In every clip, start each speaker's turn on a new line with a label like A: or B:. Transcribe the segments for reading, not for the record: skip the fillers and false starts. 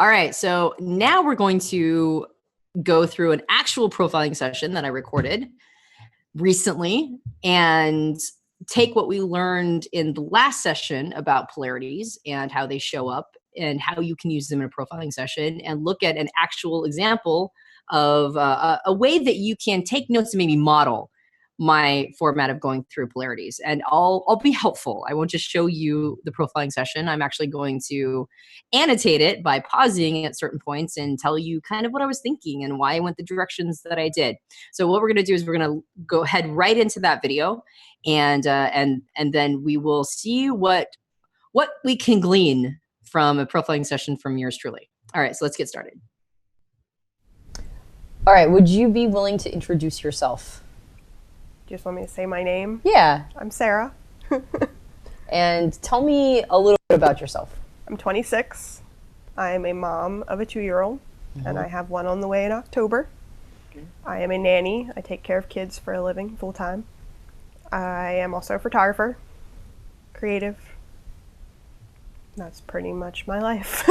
A: All right, so now we're going to go through an actual profiling session that I recorded recently and take what we learned in the last session about polarities and how they show up and how you can use them in a profiling session, and look at an actual example of a way that you can take notes and maybe model my format of going through polarities. And I'll be helpful. I won't just show you the profiling session. I'm actually going to annotate it by pausing at certain points and tell you kind of what I was thinking and why I went the directions that I did. So what we're going to do is we're going to go ahead right into that video, and then we will see what we can glean from a profiling session from yours truly. All right, so let's get started. All right, would you be willing to introduce yourself?
B: Do you just want me to say my name?
A: Yeah.
B: I'm Sara.
A: And tell me a little bit about yourself.
B: I'm 26. I am a mom of a 2-year-old, and I have one on the way in October. I am a nanny. I take care of kids for a living, full time. I am also a photographer, creative. That's pretty much my life.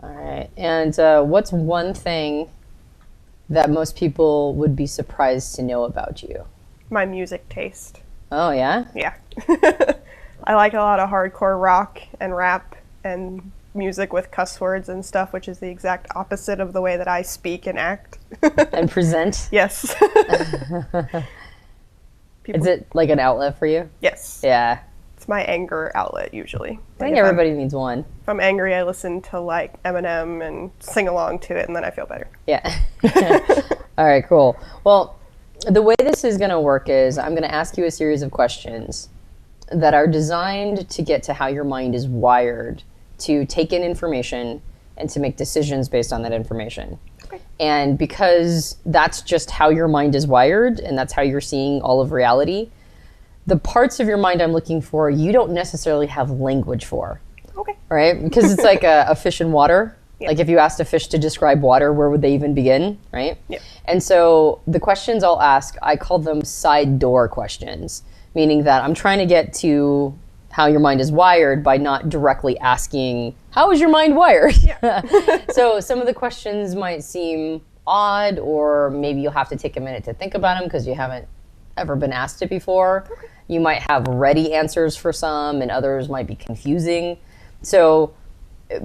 A: All right. And what's one thing that most people would be surprised to know about you?
B: My music taste.
A: Oh, yeah?
B: Yeah. I like a lot of hardcore rock and rap and music with cuss words and stuff, which is the exact opposite of the way that I speak and act.
A: And present?
B: Yes.
A: Is it like an outlet for you?
B: Yes.
A: Yeah.
B: It's my anger outlet usually.
A: I think everybody needs one.
B: If I'm angry, I listen to like Eminem and sing along to it, and then I feel better.
A: Yeah. All right, cool. Well, the way this is going to work is I'm going to ask you a series of questions that are designed to get to how your mind is wired to take in information and to make decisions based on that information.
B: Okay.
A: And because that's just how your mind is wired and that's how you're seeing all of reality, the parts of your mind I'm looking for, you don't necessarily have language for.
B: Okay.
A: Right? Because it's like a fish in water.
B: Yep.
A: Like if you asked a fish to describe water, where would they even begin? Right?
B: Yeah.
A: And so the questions I'll ask, I call them side door questions, meaning that I'm trying to get to how your mind is wired by not directly asking, how is your mind wired?
B: Yeah.
A: So some of the questions might seem odd, or maybe you'll have to take a minute to think about them because you haven't ever been asked it before.
B: Okay.
A: You might have ready answers for some, and others might be confusing. So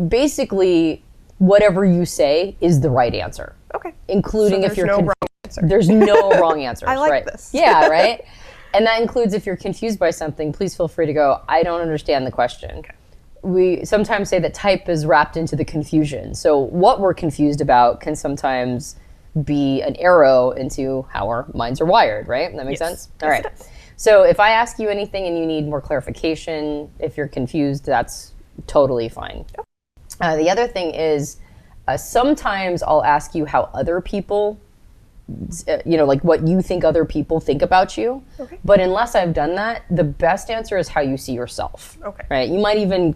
A: basically, whatever you say is the right answer.
B: Okay.
A: Including
B: so
A: if you're
B: no wrong answer.
A: There's no wrong answers.
B: I like
A: right?
B: this.
A: Yeah, right? And that includes if you're confused by something, please feel free to go, I don't understand the question.
B: Okay.
A: We sometimes say that type is wrapped into the confusion. So what we're confused about can sometimes be an arrow into how our minds are wired, right? That makes sense? All right. So if I ask you anything and you need more clarification, if you're confused, that's totally fine. The other thing is sometimes I'll ask you how other people, like what you think other people think about you.
B: Okay.
A: But unless I've done that, the best answer is how you see yourself.
B: Okay.
A: Right? You might even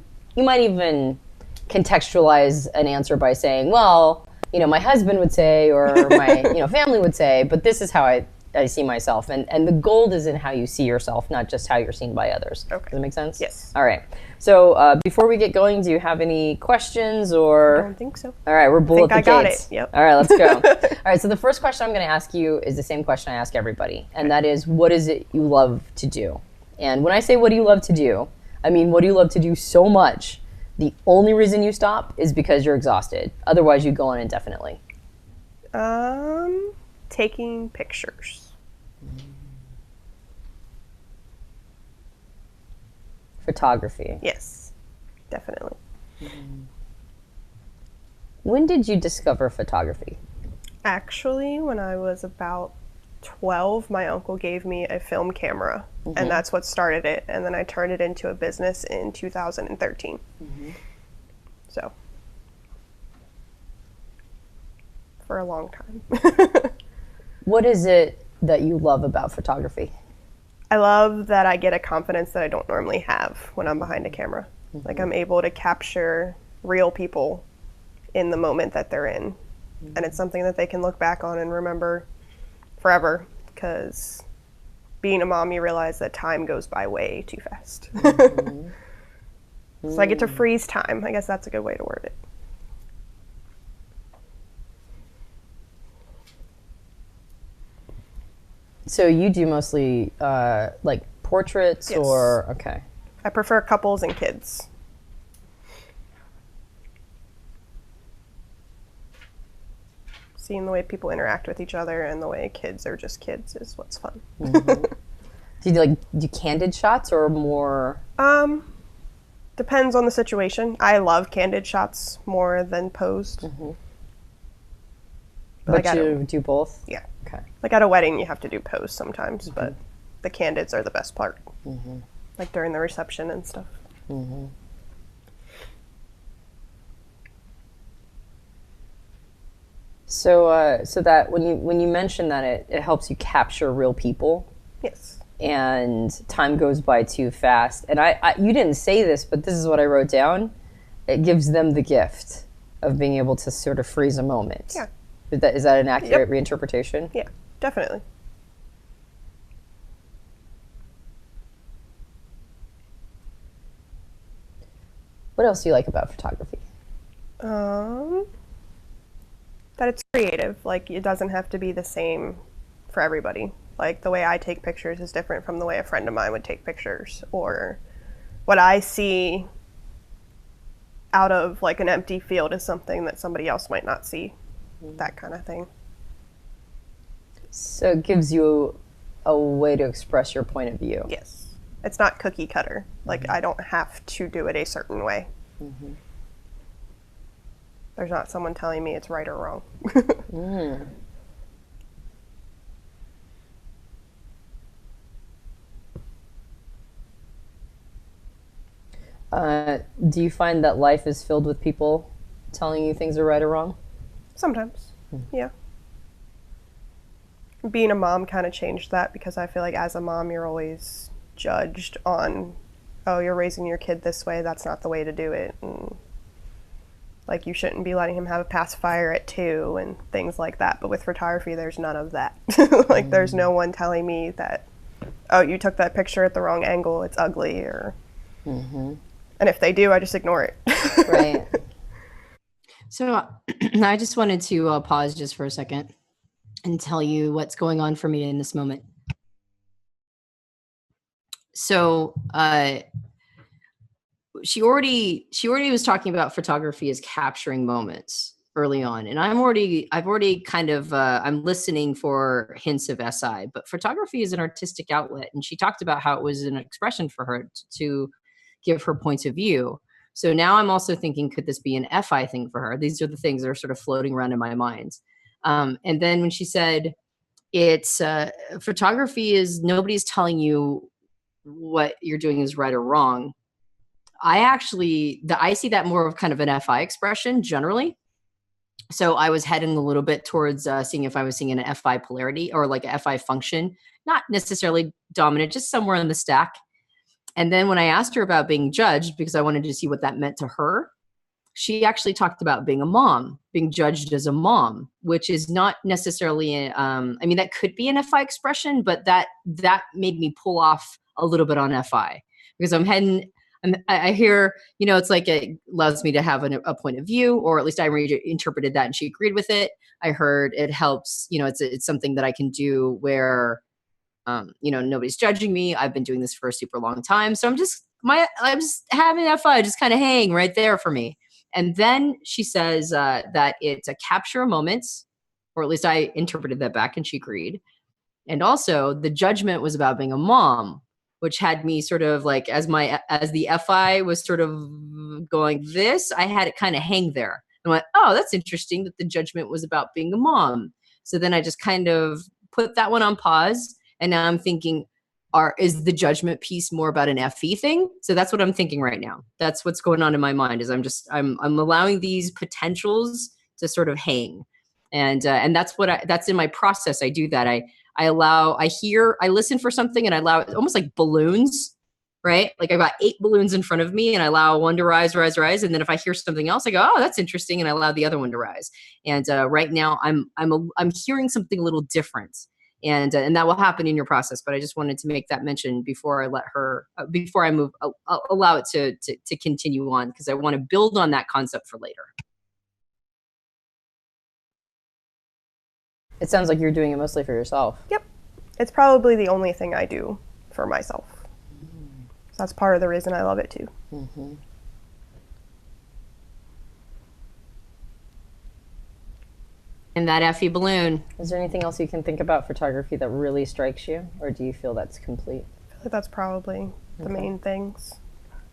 A: contextualize an answer by saying, well, my husband would say, or my family would say, but this is how I see myself. And the gold is in how you see yourself, not just how you're seen by others.
B: Okay.
A: Does that make sense?
B: Yes.
A: All right. So before we get going, do you have any questions or?
B: I don't think so.
A: All right, we're bullet the gates.
B: I got it. Yep.
A: All right, let's go. All right, so the first question I'm going to ask you is the same question I ask everybody, and that is, what is it you love to do? And when I say what do you love to do, I mean what do you love to do so much, the only reason you stop is because you're exhausted. Otherwise, you'd go on indefinitely.
B: Taking pictures.
A: Photography.
B: Yes, definitely.
A: When did you discover photography?
B: Actually, when I was about 12, my uncle gave me a film camera, and that's what started it. And then I turned it into a business in 2013. So, for a long time.
A: What is it that you love about photography?
B: I love that I get a confidence that I don't normally have when I'm behind a camera. Like I'm able to capture real people in the moment that they're in. And it's something that they can look back on and remember forever, because being a mom, you realize that time goes by way too fast. So I get to freeze time. I guess that's a good way to word it.
A: So you do mostly like portraits,
B: yes.
A: or okay.
B: I prefer couples and kids. Seeing the way people interact with each other and the way kids are just kids is what's fun.
A: Mm-hmm. Do you do candid shots or more?
B: Depends on the situation. I love candid shots more than posed.
A: Mm-hmm. But you do both?
B: Yeah.
A: Okay.
B: Like at a wedding, you have to do pose sometimes, but the candids are the best part. Like during the reception and stuff.
A: So, so that when you mention that it helps you capture real people.
B: Yes.
A: And time goes by too fast. And I you didn't say this, but this is what I wrote down. It gives them the gift of being able to sort of freeze a moment.
B: Yeah.
A: Is that an accurate reinterpretation?
B: Yeah, definitely.
A: What else do you like about photography?
B: That it's creative. Like, it doesn't have to be the same for everybody. Like, the way I take pictures is different from the way a friend of mine would take pictures, or what I see out of like an empty field is something that somebody else might not see. That kind of thing.
A: So it gives you a way to express your point of view.
B: Yes. It's not cookie cutter. Like, I don't have to do it a certain way. There's not someone telling me it's right or wrong.
A: Do you find that life is filled with people telling you things are right or wrong?
B: Sometimes, yeah. Being a mom kind of changed that, because I feel like as a mom, you're always judged on, oh, you're raising your kid this way, that's not the way to do it. And like, you shouldn't be letting him have a pacifier at 2 and things like that. But with photography, there's none of that. Like, there's no one telling me that, oh, you took that picture at the wrong angle, it's ugly, or... And if they do, I just ignore it.
A: Right. So I just wanted to pause just for a second and tell you what's going on for me in this moment. So she already was talking about photography as capturing moments early on, and I've already kind of I'm listening for hints of SI, but photography is an artistic outlet, and she talked about how it was an expression for her to give her points of view. So now I'm also thinking, could this be an FI thing for her? These are the things that are sort of floating around in my mind. And then when she said it's photography is nobody's telling you what you're doing is right or wrong. I see that more of kind of an FI expression generally. So I was heading a little bit towards seeing if I was seeing an FI polarity or like a FI function, not necessarily dominant, just somewhere in the stack. And then when I asked her about being judged, because I wanted to see what that meant to her, she actually talked about being a mom, being judged as a mom, which is not necessarily, that could be an FI expression, but that made me pull off a little bit on FI, because I hear, it's like it allows me to have a point of view, or at least I interpreted that and she agreed with it. I heard it helps, it's something that I can do where, nobody's judging me. I've been doing this for a super long time. So I'm just having FI just kind of hang right there for me. And then she says that it's a capture a moment, or at least I interpreted that back and she agreed. And also the judgment was about being a mom, which had me sort of like, as the FI was sort of going this, I had it kind of hang there. And I went, oh, that's interesting that the judgment was about being a mom. So then I just kind of put that one on pause. And now I'm thinking, is the judgment piece more about an FE thing? So that's what I'm thinking right now. That's what's going on in my mind, is I'm allowing these potentials to sort of hang. And that's that's in my process. I do that. I listen for something and I allow it, almost like balloons, right? Like I've got 8 balloons in front of me and I allow one to rise. And then if I hear something else, I go, oh, that's interesting. And I allow the other one to rise. And right now I'm hearing something a little different. And that will happen in your process. But I just wanted to make that mention before I let her, before I move, I'll allow it to continue on, because I want to build on that concept for later.
C: It sounds like you're doing it mostly for yourself.
B: Yep. It's probably the only thing I do for myself. So that's part of the reason I love it too.
C: Mm-hmm.
A: And that Effie balloon.
C: Is there anything else you can think about photography that really strikes you, or do you feel that's complete?
B: I feel like that's probably the main things.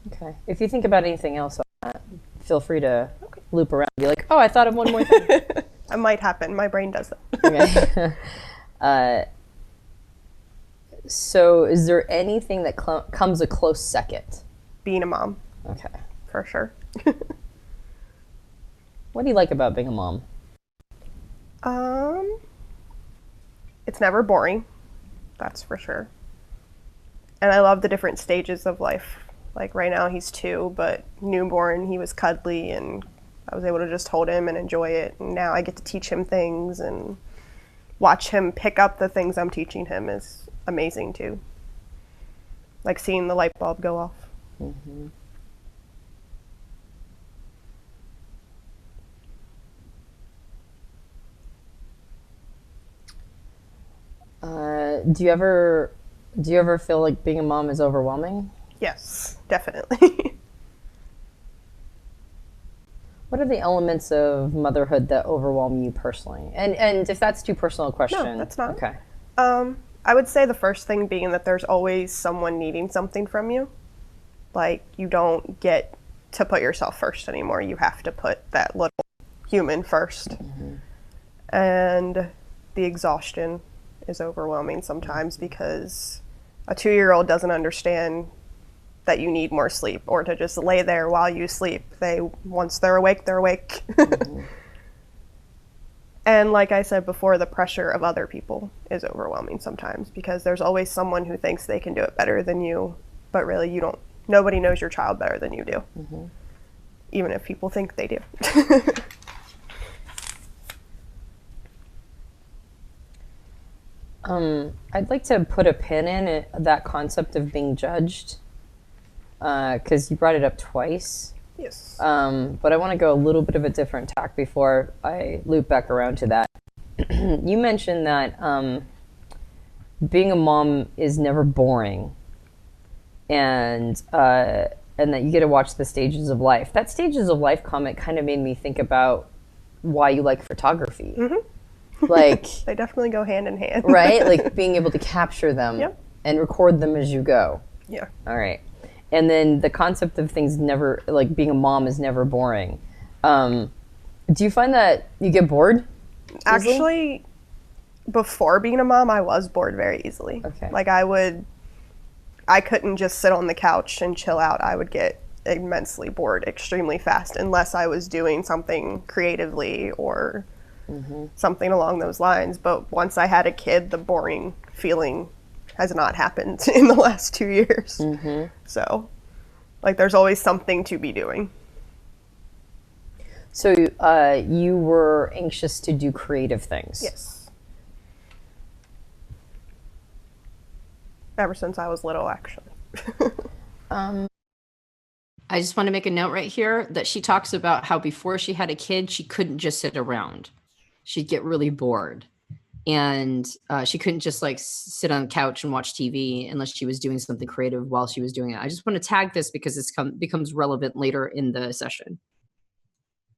C: Okay. If you think about anything else on that, feel free to loop around and be like, oh, I thought of one more thing.
B: That might happen. My brain does that.
C: Okay. So is there anything that comes a close second?
B: Being a mom.
C: Okay.
B: For sure.
C: What do you like about being a mom?
B: It's never boring. That's for sure. And I love the different stages of life. Like right now he's 2, but newborn he was cuddly and I was able to just hold him and enjoy it. And now I get to teach him things and watch him pick up the things I'm teaching him is amazing too. Like seeing the light bulb go off.
C: Mm-hmm. Do you ever feel like being a mom is overwhelming?
B: Yes, definitely.
C: What are the elements of motherhood that overwhelm you personally? And if that's too personal a question.
B: No, that's not.
C: Okay.
B: I would say the first thing being that there's always someone needing something from you. Like, you don't get to put yourself first anymore. You have to put that little human first. Mm-hmm. And the exhaustion is overwhelming sometimes because a 2-year-old doesn't understand that you need more sleep or to just lay there while you sleep. Once they're awake, they're awake. Mm-hmm. And like I said before, the pressure of other people is overwhelming sometimes because there's always someone who thinks they can do it better than you, but really you don't. Nobody knows your child better than you do, mm-hmm. even if people think they do.
C: I'd like to put a pin in that concept of being judged, because you brought it up twice.
B: Yes.
C: But I want to go a little bit of a different tack before I loop back around to that. You mentioned that being a mom is never boring, and that you get to watch the stages of life. That stages of life comment kind of made me think about why you like photography. Mm-hmm. Like
B: they definitely go hand in hand.
C: Right? Like being able to capture them
B: yep.
C: and record them as you go.
B: Yeah.
C: All right. And then the concept of things never, like being a mom is never boring. Do you find that you get bored easily?
B: Actually, before being a mom, I was bored very easily.
C: Okay.
B: Like I couldn't just sit on the couch and chill out. I would get immensely bored extremely fast unless I was doing something creatively or mm-hmm. something along those lines. But once I had a kid, the boring feeling has not happened in the last 2 years. Mm-hmm. So, like, there's always something to be doing.
C: So, you were anxious to do creative things?
B: Yes. Ever since I was little, actually.
A: I just want to make a note right here that she talks about how before she had a kid, she couldn't just sit around. She'd get really bored. And she couldn't just like sit on the couch and watch TV unless she was doing something creative while she was doing it. I just want to tag this because this becomes relevant later in the session.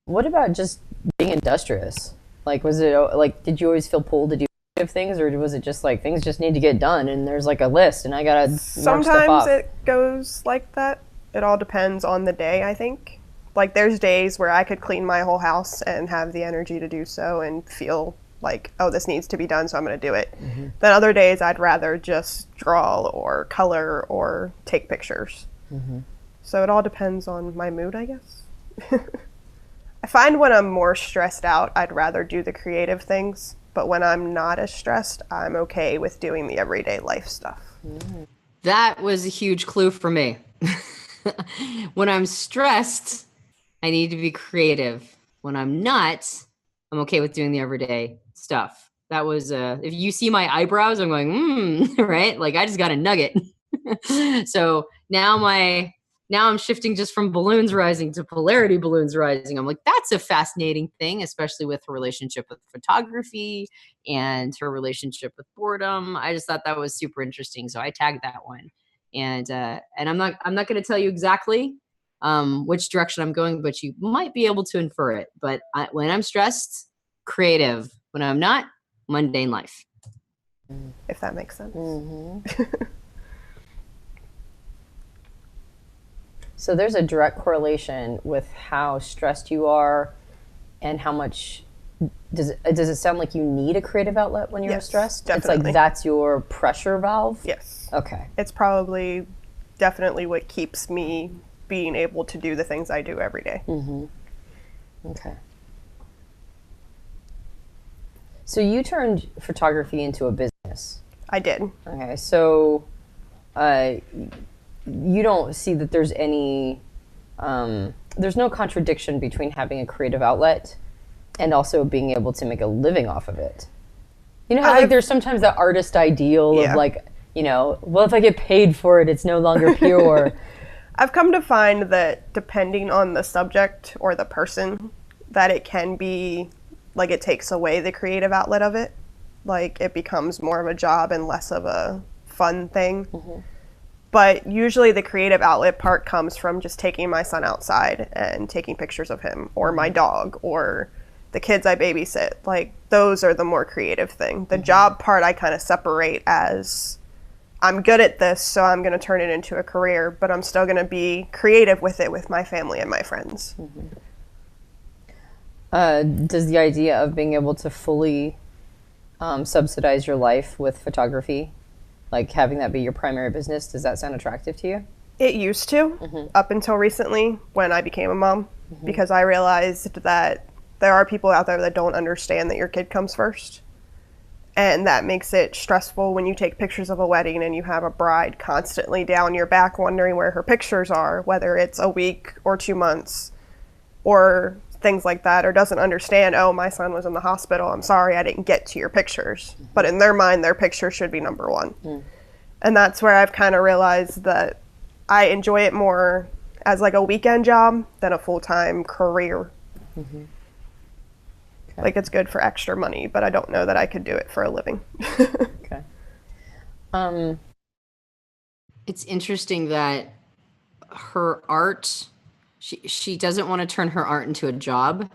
C: What about just being industrious? Like, was it like, did you always feel pulled to do creative things, or was it just like things just need to get done and there's like a list and I gotta mark stuff off?
B: Sometimes it goes like that. It all depends on the day, I think. Like, there's days where I could clean my whole house and have the energy to do so and feel like, oh, this needs to be done, so I'm going to do it. Mm-hmm. Then other days, I'd rather just draw or color or take pictures. Mm-hmm. So it all depends on my mood, I guess. I find when I'm more stressed out, I'd rather do the creative things. But when I'm not as stressed, I'm okay with doing the everyday life stuff.
A: Mm. That was a huge clue for me. When I'm stressed, I need to be creative. When I'm not, I'm okay with doing the everyday stuff. That was if you see my eyebrows, I'm going, right? Like I just got a nugget. So now I'm shifting just from balloons rising to polarity balloons rising. I'm like, that's a fascinating thing, especially with her relationship with photography and her relationship with boredom. I just thought that was super interesting. So I tagged that one. And I'm not going to tell you exactly which direction I'm going, but you might be able to infer it. But when I'm stressed, creative. When I'm not, mundane life.
B: If that makes sense.
C: So there's a direct correlation with how stressed you are and how much does it sound like you need a creative outlet when you're stressed?
B: Definitely.
C: It's like that's your pressure valve?
B: Yes.
C: Okay.
B: It's probably definitely what keeps me being able to do the things I do every day.
C: Okay. So you turned photography into a business.
B: I did.
C: Okay. So you don't see that there's any, there's no contradiction between having a creative outlet and also being able to make a living off of it. You know how like there's sometimes that artist ideal of like, you know, well, if I get paid for it, it's no longer pure.
B: I've come to find that depending on the subject or the person, that it can be like it takes away the creative outlet of it. Like it becomes more of a job and less of a fun thing. But usually the creative outlet part comes from just taking my son outside and taking pictures of him or my dog or the kids I babysit. Like those are the more creative thing. The job part I kind of separate as I'm good at this, so I'm going to turn it into a career, but I'm still going to be creative with it with my family and my friends.
C: Does the idea of being able to fully subsidize your life with photography, like having that be your primary business, does that sound attractive to you?
B: It used to, up until recently when I became a mom, because I realized that there are people out there that don't understand that your kid comes first. And that makes it stressful when you take pictures of a wedding and you have a bride constantly down your back wondering where her pictures are, whether it's a week or 2 months or things like that, or doesn't understand, oh, my son was in the hospital, I'm sorry I didn't get to your pictures. But in their mind, their picture should be number one. And that's where I've kind of realized that I enjoy it more as like a weekend job than a full-time career. Like it's good for extra money, but I don't know that I could do it for a living.
C: Okay.
A: It's interesting that her art, she doesn't want to turn her art into a job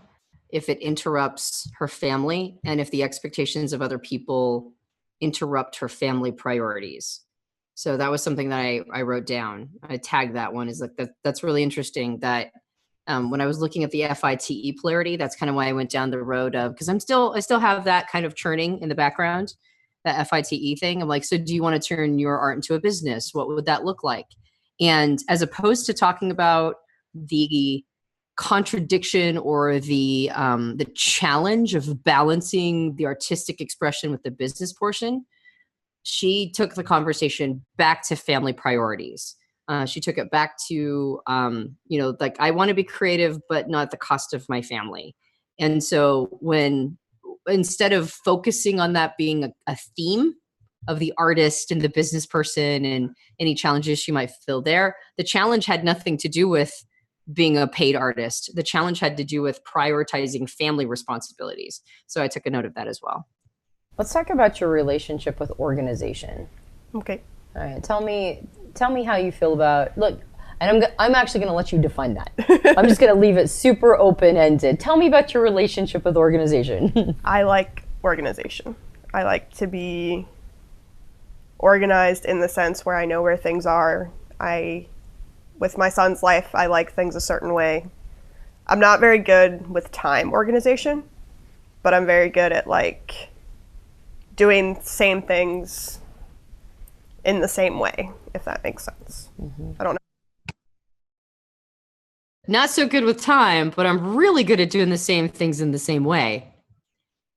A: if it interrupts her family and if the expectations of other people interrupt her family priorities. So that was something that I wrote down. I tagged that one. Is like that's really interesting that when I was looking at the FITE polarity, that's kind of why I went down the road of, because I still have that kind of churning in the background, that FITE thing. I'm like, so do you want to turn your art into a business? What would that look like? And as opposed to talking about the contradiction or the challenge of balancing the artistic expression with the business portion, she took the conversation back to family priorities. She took it back to, like I want to be creative, but not at the cost of my family. And so instead of focusing on that being a theme of the artist and the business person and any challenges she might feel there, the challenge had nothing to do with being a paid artist. The challenge had to do with prioritizing family responsibilities. So I took a note of that as well.
C: Let's talk about your relationship with organization.
B: Okay.
C: All right. Tell me how you feel about, look, and I'm actually going to let you define that. I'm just going to leave it super open-ended. Tell me about your relationship with organization.
B: I like organization. I like to be organized in the sense where I know where things are. With my son's life, I like things a certain way. I'm not very good with time organization, but I'm very good at like doing same things in the same way, if that makes sense. I don't know.
A: Not so good with time, but I'm really good at doing the same things in the same way.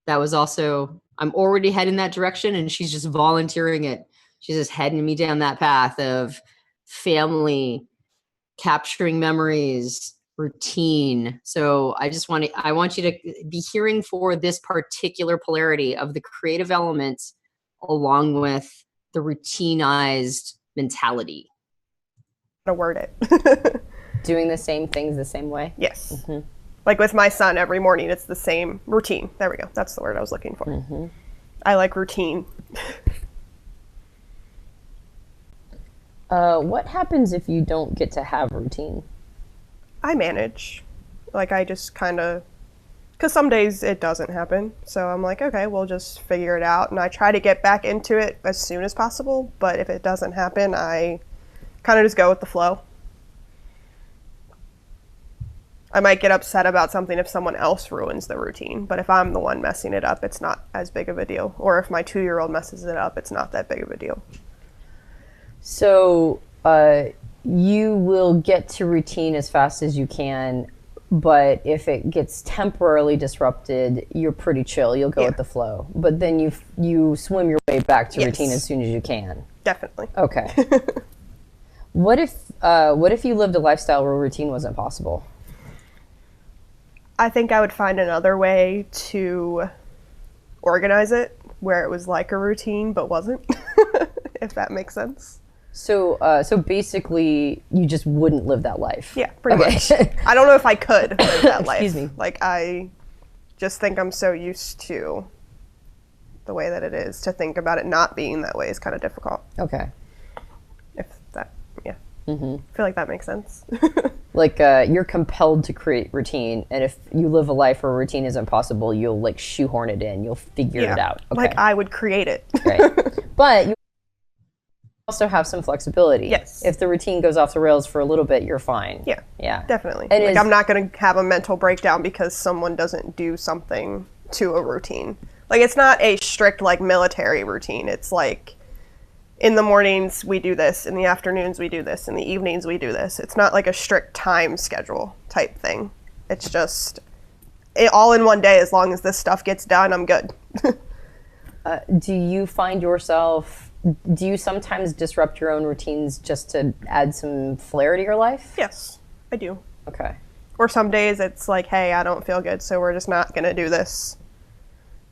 A: That was also, I'm already heading that direction and she's just volunteering it. She's just heading me down that path of family, capturing memories, routine. So I want you to be hearing for this particular polarity of the creative element along with the routinized mentality.
B: To word it.
C: Doing the same things the same way?
B: Yes. Mm-hmm. Like with my son, every morning it's the same routine. There we go. That's the word I was looking for. Mm-hmm. I like routine.
C: What happens if you don't get to have routine?
B: I manage. Like I just kind of, because some days it doesn't happen. So I'm like, okay, we'll just figure it out. And I try to get back into it as soon as possible. But if it doesn't happen, I kind of just go with the flow. I might get upset about something if someone else ruins the routine, but if I'm the one messing it up, it's not as big of a deal. Or if my 2-year-old messes it up, it's not that big of a deal.
C: So you will get to routine as fast as you can, but if it gets temporarily disrupted, you're pretty chill. You'll go with the flow. But then you swim your way back to routine as soon as you can.
B: Definitely.
C: Okay. What if you lived a lifestyle where routine wasn't possible?
B: I think I would find another way to organize it where it was like a routine but wasn't, if that makes sense.
C: So basically, you just wouldn't live that life.
B: Yeah, pretty much. I don't know if I could live that life.
C: Excuse me.
B: Like, I just think I'm so used to the way that it is. To think about it not being that way is kind of difficult.
C: Okay.
B: If that, yeah. Mm-hmm. I feel like that makes sense.
C: Like, you're compelled to create routine, and if you live a life where routine isn't possible, you'll, like, shoehorn it in. You'll figure it out. Okay.
B: Like, I would create it.
C: Right. But you also have some flexibility.
B: Yes.
C: If the routine goes off the rails for a little bit, you're fine.
B: Yeah.
C: Yeah.
B: Definitely. And like, I'm not going to have a mental breakdown because someone doesn't do something to a routine. Like, it's not a strict, like, military routine. It's like, in the mornings we do this, in the afternoons we do this, in the evenings we do this. It's not like a strict time schedule type thing. It's just all in one day. As long as this stuff gets done, I'm good.
C: Do you find yourself, do you sometimes disrupt your own routines just to add some flair to your life?
B: Yes, I do.
C: Okay.
B: Or some days it's like, hey, I don't feel good, so we're just not going to do this.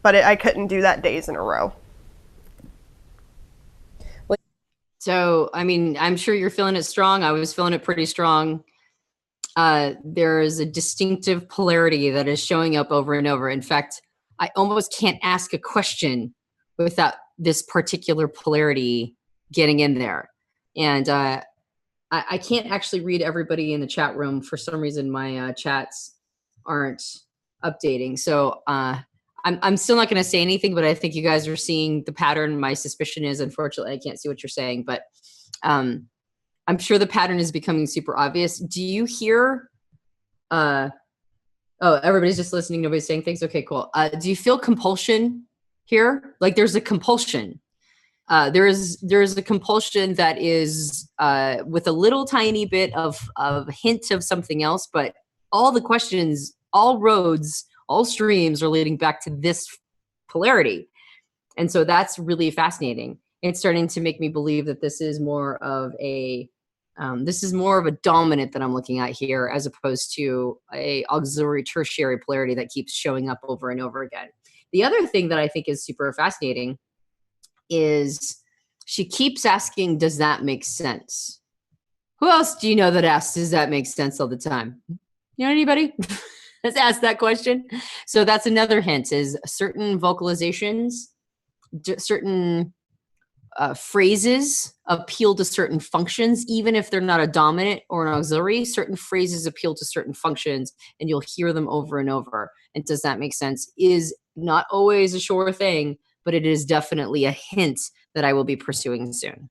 B: But I couldn't do that days in a row.
A: So, I mean, I'm sure you're feeling it strong. I was feeling it pretty strong. There is a distinctive polarity that is showing up over and over. In fact, I almost can't ask a question without this particular polarity getting in there. And I can't actually read everybody in the chat room. For some reason, my chats aren't updating. So I'm still not going to say anything, but I think you guys are seeing the pattern. My suspicion is, unfortunately, I can't see what you're saying, but I'm sure the pattern is becoming super obvious. Do you hear? Oh, everybody's just listening. Nobody's saying things. Okay, cool. Do you feel compulsion here? Like there's a compulsion. There is a compulsion that is with a little tiny bit of hint of something else, but all the questions, all roads, all streams are leading back to this polarity. And so that's really fascinating. It's starting to make me believe that this is more of a dominant that I'm looking at here, as opposed to a auxiliary tertiary polarity that keeps showing up over and over again. The other thing that I think is super fascinating is she keeps asking, does that make sense? Who else do you know that asks, does that make sense all the time? You know anybody? Let's ask that question. So that's another hint, is certain vocalizations, certain phrases appeal to certain functions, even if they're not a dominant or an auxiliary. Certain phrases appeal to certain functions, and you'll hear them over and over. And does that make sense? Is not always a sure thing, but it is definitely a hint that I will be pursuing soon.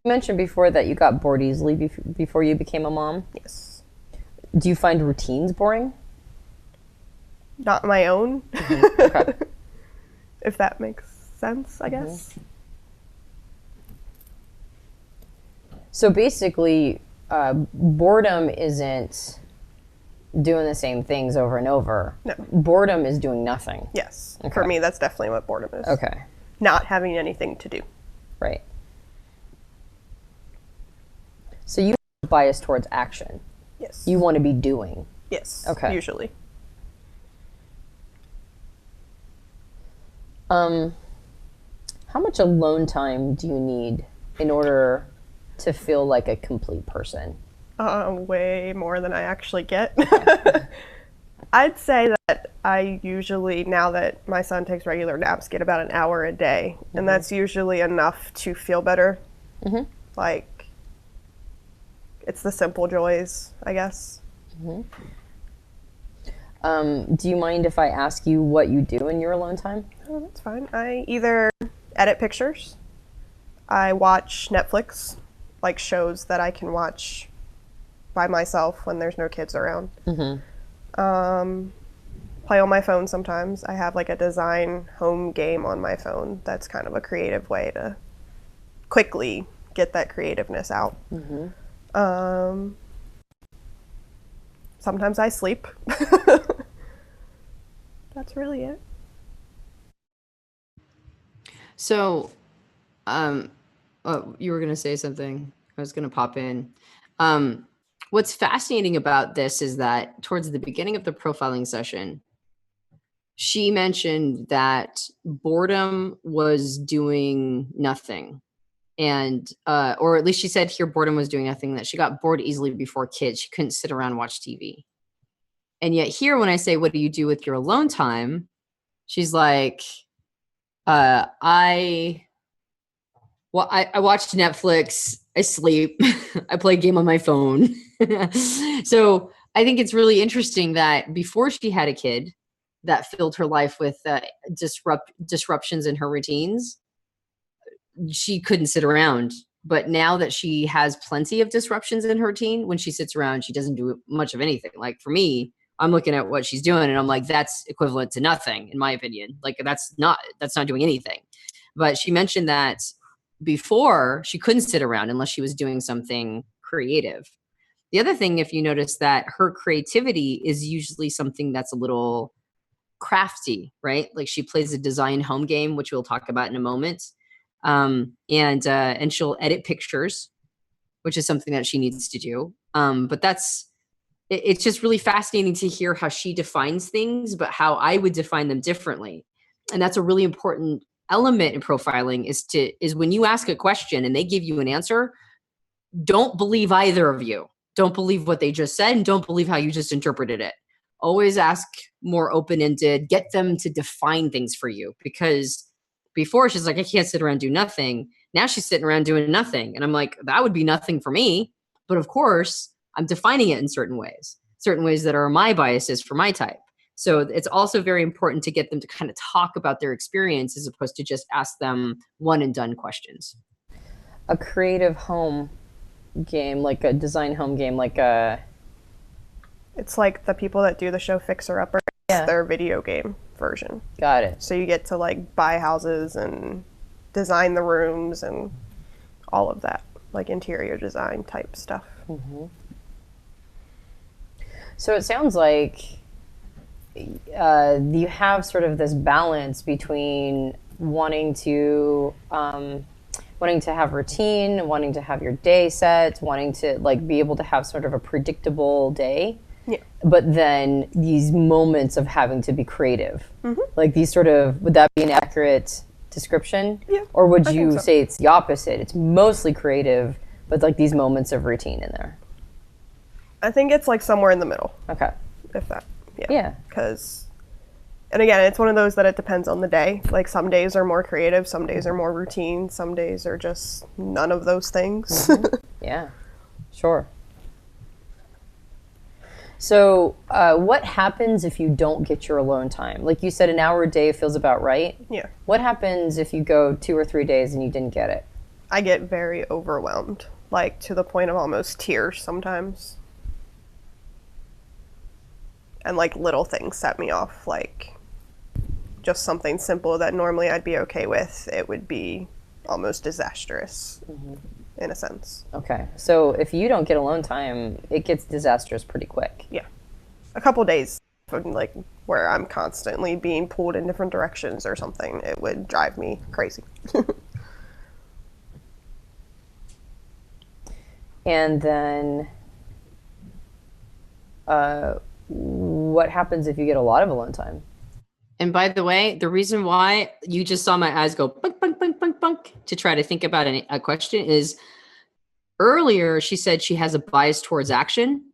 C: You mentioned before that you got bored easily before you became a mom.
B: Yes.
C: Do you find routines boring?
B: Not my own.
C: Mm-hmm. Okay.
B: If that makes sense, I guess.
C: Mm-hmm. So basically, boredom isn't doing the same things over and over.
B: No.
C: Boredom is doing nothing.
B: Yes.
C: Okay.
B: For me, that's definitely what boredom is.
C: Okay.
B: Not having anything to do.
C: Right. So you have a bias towards action.
B: Yes. Yes.
C: You want to be doing.
B: Yes.
C: Okay.
B: Usually.
C: How much alone time do you need in order to feel like a complete person?
B: Way more than I actually get. I'd say that I usually, now that my son takes regular naps, get about an hour a day. And that's usually enough to feel better. Like, it's the simple joys, I guess.
C: Do you mind if I ask you what you do in your alone time?
B: Oh, that's fine. I either edit pictures, I watch Netflix, like shows that I can watch by myself when there's no kids around. Play on my phone sometimes. I have like a design home game on my phone that's kind of a creative way to quickly get that creativeness out. Sometimes I sleep. That's really it.
A: So, you were going to say something. I was going to pop in. What's fascinating about this is that towards the beginning of the profiling session, she mentioned that boredom was doing nothing. And, or at least she said here, boredom was doing nothing, that she got bored easily before kids. She couldn't sit around and watch TV. And yet here, when I say, what do you do with your alone time? She's like, I watch Netflix, I sleep, I play a game on my phone. So I think it's really interesting that before she had a kid that filled her life with disruptions in her routines, she couldn't sit around. But now that she has plenty of disruptions in her routine, when she sits around, she doesn't do much of anything. Like for me, I'm looking at what she's doing and I'm like, that's equivalent to nothing, in my opinion. Like that's not doing anything. But she mentioned that before she couldn't sit around unless she was doing something creative. The other thing, if you notice, that her creativity is usually something that's a little crafty, right? Like she plays a design home game, which we'll talk about in a moment. And she'll edit pictures, which is something that she needs to do. But it's just really fascinating to hear how she defines things, but how I would define them differently. And that's a really important element in profiling is when you ask a question and they give you an answer, don't believe either of you. Don't believe what they just said and don't believe how you just interpreted it. Always ask more open-ended, get them to define things for you, because before she's like, I can't sit around and do nothing. Now she's sitting around doing nothing. And I'm like, that would be nothing for me. But of course, I'm defining it in certain ways that are my biases for my type. So it's also very important to get them to kind of talk about their experience as opposed to just ask them one and done questions.
C: A creative home game, like a design home game,
B: It's like the people that do the show Fixer Upper,
C: Yeah.
B: their video game version.
C: Got it.
B: So you get to like buy houses and design the rooms and all of that, like interior design type stuff.
C: So it sounds like you have sort of this balance between wanting to have routine, wanting to have your day set, wanting to like be able to have sort of a predictable day.
B: Yeah.
C: But then these moments of having to be creative, like these sort of, would that be an accurate description?
B: Yeah,
C: Or would
B: I
C: you
B: think so.
C: say it's the opposite? It's mostly creative, but like these moments of routine in there.
B: I think it's like somewhere in the middle,
C: Okay.
B: if that.
C: Yeah.
B: Because, and again, it's one of those that it depends on the day. Like some days are more creative, some days are more routine, some days are just none of those things.
C: Yeah. Sure. So what happens if you don't get your alone time? Like you said, an hour a day feels about right.
B: Yeah.
C: What happens if you go 2 or 3 days and you didn't get it?
B: I get very overwhelmed, like to the point of almost tears sometimes. And like little things set me off, like just something simple that normally I'd be okay with, it would be almost disastrous in a sense.
C: Okay. So if you don't get alone time, it gets disastrous pretty quick.
B: Yeah. A couple days, like where I'm constantly being pulled in different directions or something, it would drive me crazy.
C: And then What happens if you get a lot of alone time?
A: And by the way, the reason why you just saw my eyes go bunk, bunk, bunk, bunk, bunk to try to think about a question is earlier she said she has a bias towards action.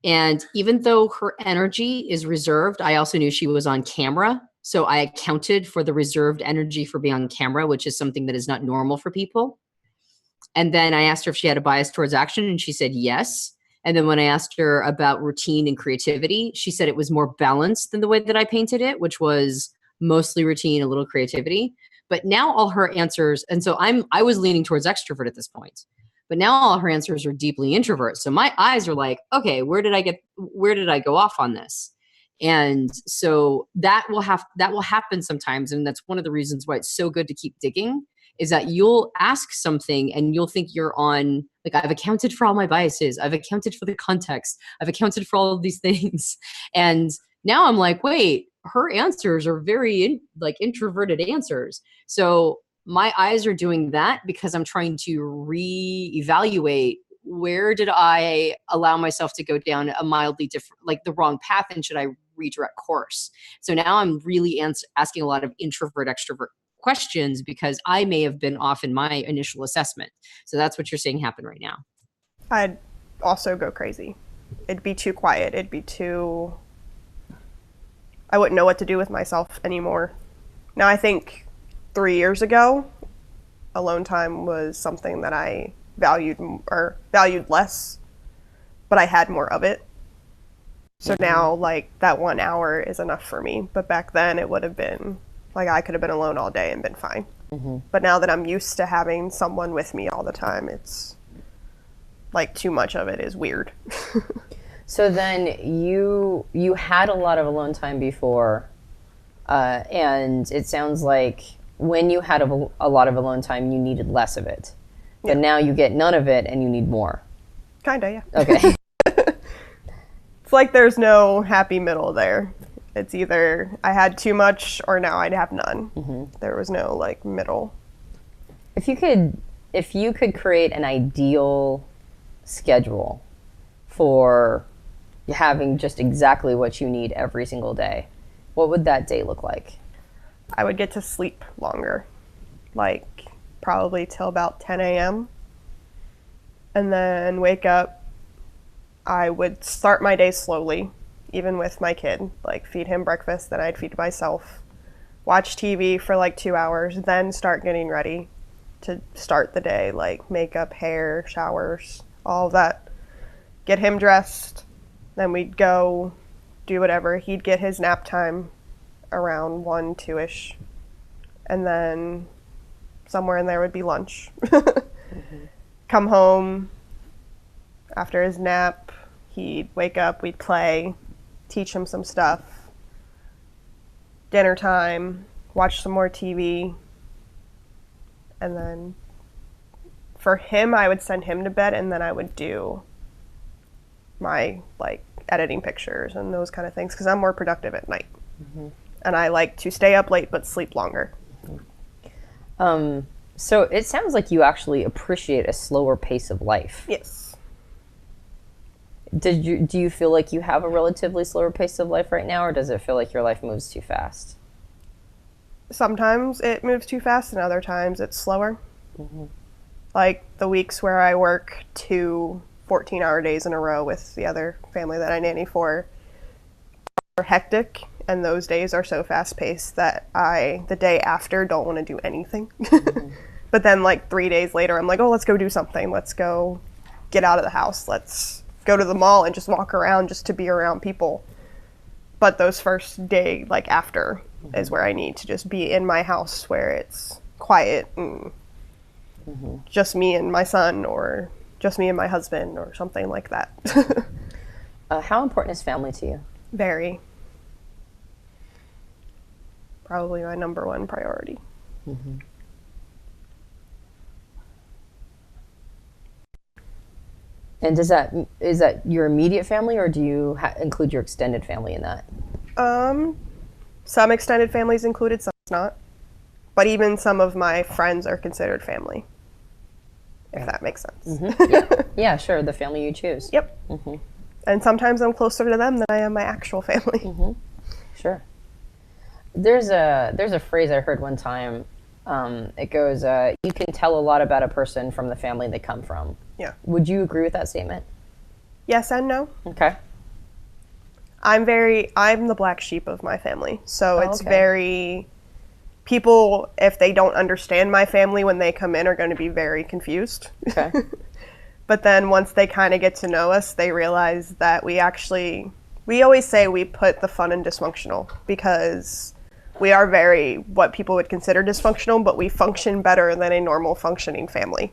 A: And even though her energy is reserved, I also knew she was on camera. So I accounted for the reserved energy for being on camera, which is something that is not normal for people. And then I asked her if she had a bias towards action, and she said yes. And then when I asked her about routine and creativity, she said it was more balanced than the way that I painted it, which was mostly routine, a little creativity. But now all her answers, and so I was leaning towards extrovert at this point. But now all her answers are deeply introvert. So my eyes are like, okay, where did I go off on this? And so that will happen sometimes. And that's one of the reasons why it's so good to keep digging, is that you'll ask something and you'll think you're on, like, I've accounted for all my biases. I've accounted for the context. I've accounted for all of these things. And now I'm like, wait, her answers are very introverted answers. So my eyes are doing that because I'm trying to reevaluate, where did I allow myself to go down a mildly different, like the wrong path, and should I redirect course? So now I'm really asking a lot of introvert extrovert questions because I may have been off in my initial assessment. So that's what you're seeing happen right now.
B: I'd also go crazy. It'd be too quiet. I wouldn't know what to do with myself anymore. Now, I think 3 years ago, alone time was something that I valued less, but I had more of it. So now, like, that 1 hour is enough for me. But back then, it would have been, like, I could have been alone all day and been fine. But now that I'm used to having someone with me all the time, it's, like, too much of it is weird.
C: So then you had a lot of alone time before, and it sounds like when you had a lot of alone time, you needed less of it. But now you get none of it and you need more.
B: Kinda, yeah.
C: Okay.
B: It's like there's no happy middle there. It's either I had too much or now I'd have none. There was no, like, middle.
C: If you could create an ideal schedule for having just exactly what you need every single day, what would that day look like?
B: I would get to sleep longer, like probably till about 10 a.m. and then wake up. I would start my day slowly, even with my kid, like feed him breakfast, then I'd feed myself, watch TV for like 2 hours, then start getting ready to start the day, like makeup, hair, showers, all of that. Get him dressed, then we'd go do whatever. He'd get his nap time around 1, 2-ish, and then somewhere in there would be lunch. Come home after his nap, he'd wake up, we'd play, teach him some stuff. Dinner time, watch some more TV, and then for him, I would send him to bed, and then I would do my, like, editing pictures and those kind of things, because I'm more productive at night. And I like to stay up late but sleep longer.
C: So it sounds like you actually appreciate a slower pace of life.
B: Yes.
C: Do you feel like you have a relatively slower pace of life right now, or does it feel like your life moves too fast?
B: Sometimes it moves too fast, and other times it's slower. Like the weeks where I work 2 14-hour days in a row with the other family that I nanny for are hectic, and those days are so fast-paced that I, the day after, don't want to do anything. But then, like, 3 days later, I'm like, oh, let's go do something. Let's go get out of the house. Let's go to the mall and just walk around just to be around people. But those first day, like, after, is where I need to just be in my house where it's quiet and just me and my son, or just me and my husband, or something like that.
C: How important is family to you?
B: Very. Probably my number one priority.
C: And is that your immediate family, or do you include your extended family in that?
B: Some extended families included, some not. But even some of my friends are considered family, if that makes sense.
C: Yeah, sure, the family you choose.
B: Yep. And sometimes I'm closer to them than I am my actual family.
C: Sure. There's a phrase I heard one time. It goes, you can tell a lot about a person from the family they come from.
B: Yeah.
C: Would you agree with that statement?
B: Yes and no.
C: Okay.
B: I'm the black sheep of my family. So it's
C: okay.
B: very, people, if they don't understand my family when they come in, are going to be very confused.
C: Okay.
B: But then once they kind of get to know us, they realize that we always say we put the fun in dysfunctional, because we are very, what people would consider dysfunctional, but we function better than a normal functioning family.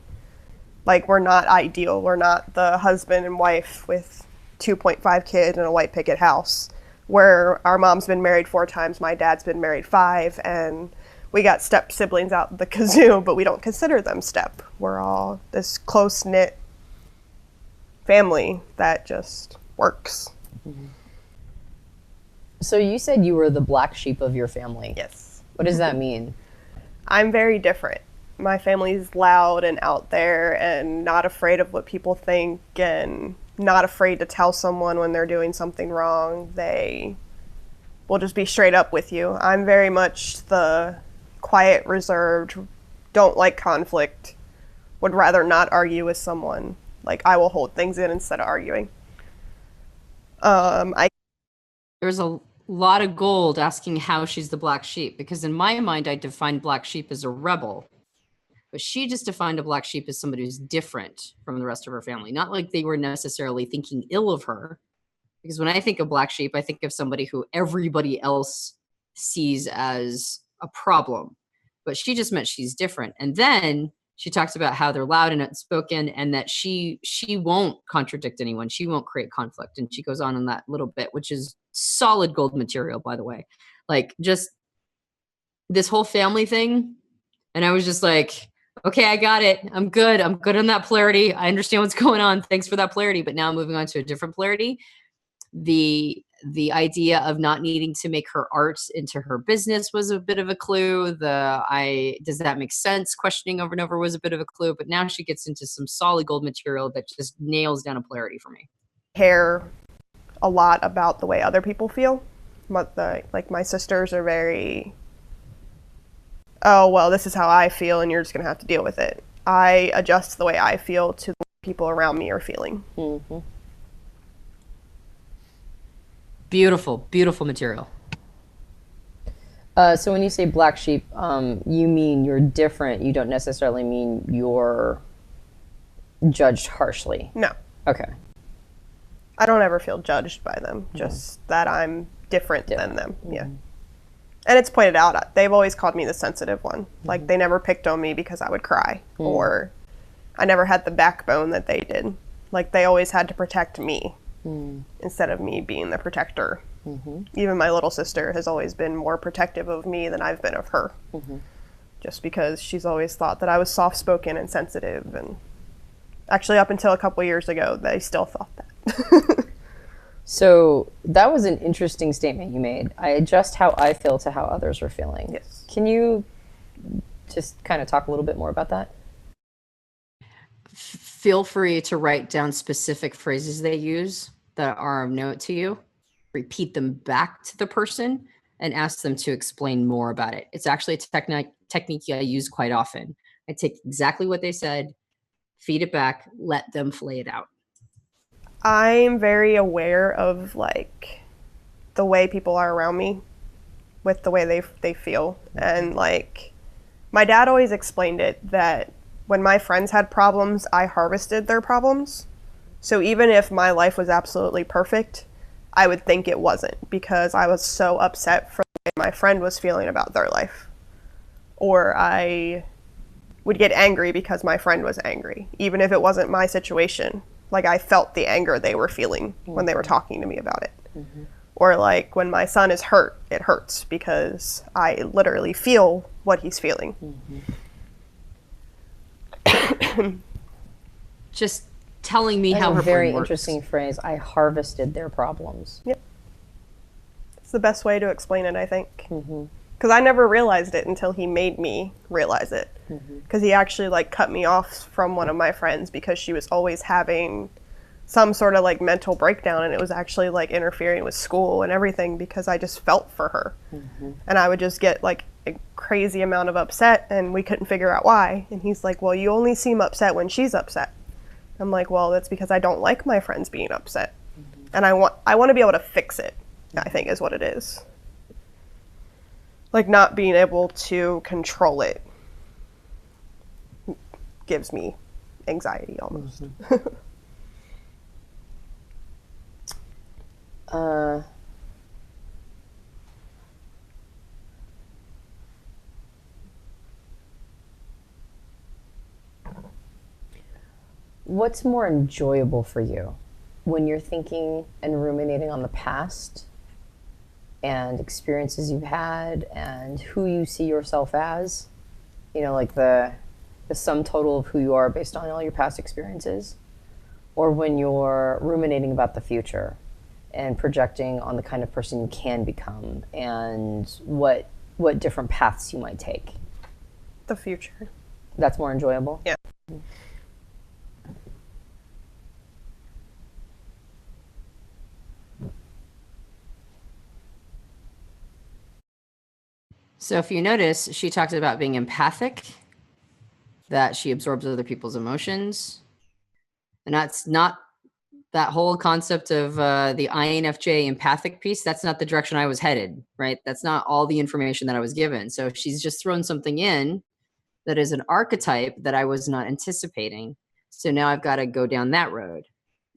B: Like, we're not ideal. We're not the husband and wife with 2.5 kids and a white picket house, where our mom's been married 4 times, my dad's been married 5, and we got step siblings out the kazoo, but we don't consider them step. We're all this close-knit family that just works.
C: So you said you were the black sheep of your family.
B: Yes.
C: What does that mean?
B: I'm very different. My family's loud and out there and not afraid of what people think and not afraid to tell someone when they're doing something wrong. They will just be straight up with you. I'm very much the quiet, reserved, don't like conflict, would rather not argue with someone. Like, I will hold things in instead of arguing.
A: There's a lot of gold asking how she's the black sheep, because in my mind, I define black sheep as a rebel. But she just defined a black sheep as somebody who's different from the rest of her family. Not like they were necessarily thinking ill of her. Because when I think of black sheep, I think of somebody who everybody else sees as a problem. But she just meant she's different. And then she talks about how they're loud and outspoken, and that she won't contradict anyone. She won't create conflict. And she goes on in that little bit, which is solid gold material, by the way. Like, just this whole family thing. And I was just like, okay, I got it. I'm good. I'm good on that polarity. I understand what's going on. Thanks for that polarity. But now moving on to a different polarity. The idea of not needing to make her art into her business was a bit of a clue. Does that make sense? Questioning over and over was a bit of a clue. But now she gets into some solid gold material that just nails down a polarity for me.
B: Care a lot about the way other people feel. Like, my sisters are very, oh, well, this is how I feel and you're just going to have to deal with it. I adjust the way I feel to the way people around me are feeling.
C: Mm-hmm.
A: Beautiful, beautiful material.
C: So when you say black sheep, you mean you're different. You don't necessarily mean you're judged harshly.
B: No.
C: Okay.
B: I don't ever feel judged by them, just that I'm different than them. Yeah. And it's pointed out, they've always called me the sensitive one. Like, they never picked on me because I would cry, or I never had the backbone that they did. Like, they always had to protect me instead of me being the protector. Even my little sister has always been more protective of me than I've been of her. Just because she's always thought that I was soft-spoken and sensitive. And actually, up until a couple years ago, they still thought that.
C: So that was an interesting statement you made. I adjust how I feel to how others are feeling.
B: Yes.
C: Can you just kind of talk a little bit more about that?
A: Feel free to write down specific phrases they use that are of note to you. Repeat them back to the person and ask them to explain more about it. It's actually a technique I use quite often. I take exactly what they said, feed it back, let them flay it out.
B: I'm very aware of, like, the way people are around me with the way they feel. And, like, my dad always explained it that when my friends had problems, I harvested their problems. So even if my life was absolutely perfect, I would think it wasn't, because I was so upset for the way my friend was feeling about their life. Or I would get angry because my friend was angry, even if it wasn't my situation. Like, I felt the anger they were feeling when they were talking to me about it. Or, like, when my son is hurt, it hurts because I literally feel what he's feeling.
A: Just telling me
C: That's
A: how
C: a
A: her
C: very
A: brain works.
C: interesting phrase. I harvested their problems.
B: Yep. It's the best way to explain it, I think. Because I never realized it until he made me realize it. Because he actually, like, cut me off from one of my friends because she was always having some sort of like mental breakdown, and it was actually like interfering with school and everything because I just felt for her. And I would just get like a crazy amount of upset, and we couldn't figure out why. And he's like, well, you only seem upset when she's upset. I'm like, well, that's because I don't like my friends being upset. And I want to be able to fix it, I think is what it is. Like not being able to control it gives me anxiety almost.
C: What's more enjoyable for you when you're thinking and ruminating on the past and experiences you've had and who you see yourself as? You know, like the sum total of who you are based on all your past experiences, or when you're ruminating about the future and projecting on the kind of person you can become and what different paths you might take?
B: The future.
C: That's more enjoyable?
B: Yeah.
A: So if you notice, she talked about being empathic, that she absorbs other people's emotions. And that's not that whole concept of the INFJ empathic piece. That's not the direction I was headed, right? That's not all the information that I was given. So she's just thrown something in that is an archetype that I was not anticipating. So now I've got to go down that road.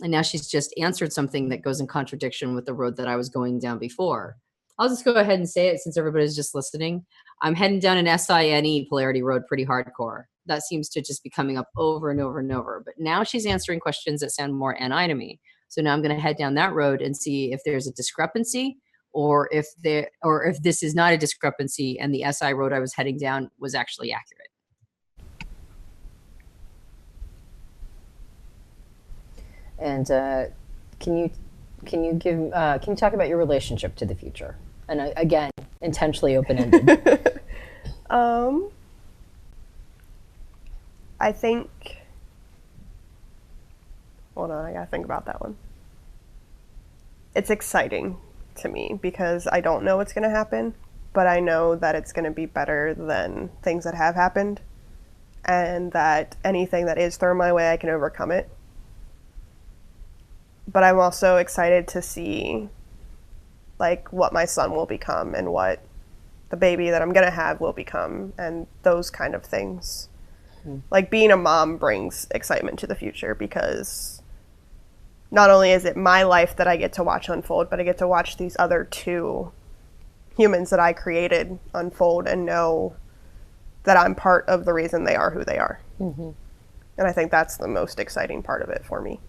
A: And now she's just answered something that goes in contradiction with the road that I was going down before. I'll just go ahead and say it since everybody's just listening. I'm heading down an SINE polarity road pretty hardcore. That seems to just be coming up over and over and over. But now she's answering questions that sound more NI to me. So now I'm going to head down that road and see if there's a discrepancy, or if this is not a discrepancy and the SI road I was heading down was actually accurate.
C: And can you talk about your relationship to the future? And again, intentionally open-ended.
B: I think, hold on, I gotta think about that one. It's exciting to me because I don't know what's gonna happen, but I know that it's gonna be better than things that have happened, and that anything that is thrown my way, I can overcome it. But I'm also excited to see like what my son will become and what the baby that I'm gonna have will become, and those kind of things. Like being a mom brings excitement to the future because not only is it my life that I get to watch unfold, but I get to watch these other two humans that I created unfold and know that I'm part of the reason they are who they are. And I think that's the most exciting part of it for me.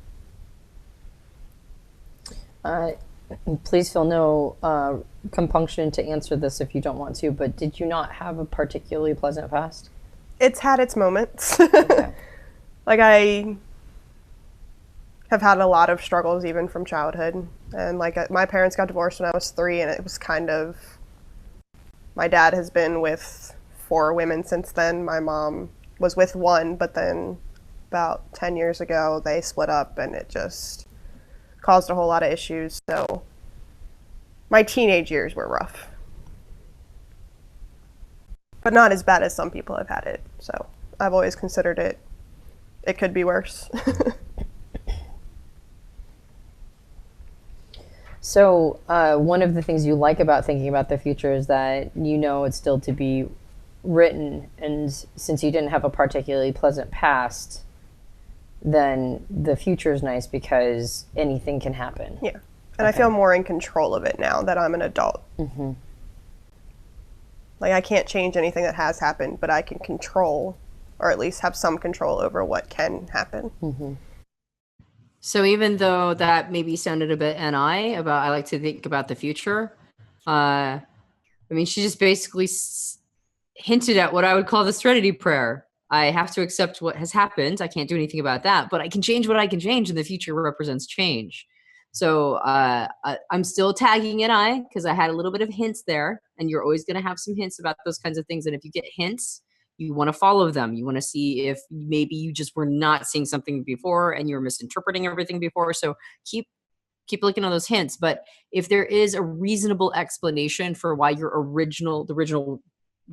C: Please feel no compunction to answer this if you don't want to, but did you not have a particularly pleasant past?
B: It's had its moments.
C: Okay.
B: Like I have had a lot of struggles even from childhood, and like my parents got divorced when I was 3, and it was kind of, my dad has been with 4 women since then. My mom was with 1, but then about 10 years ago they split up, and it just caused a whole lot of issues. So my teenage years were rough, but not as bad as some people have had it. So I've always considered it could be worse.
C: So one of the things you like about thinking about the future is that you know it's still to be written, and since you didn't have a particularly pleasant past, then the future is nice because anything can happen.
B: Yeah. And I feel more in control of it now that I'm an adult. Like I can't change anything that has happened, but I can control, or at least have some control over what can happen.
A: So even though that maybe sounded a bit NI about I like to think about the future, I mean, she just basically hinted at what I would call the Serenity Prayer. I have to accept what has happened. I can't do anything about that, but I can change what I can change, and the future represents change. So I'm still tagging it because I had a little bit of hints there, and you're always going to have some hints about those kinds of things. And if you get hints, You want to follow them. You want to see if maybe you just were not seeing something before and you're misinterpreting everything before. So keep looking at those hints. But if there is a reasonable explanation for why the original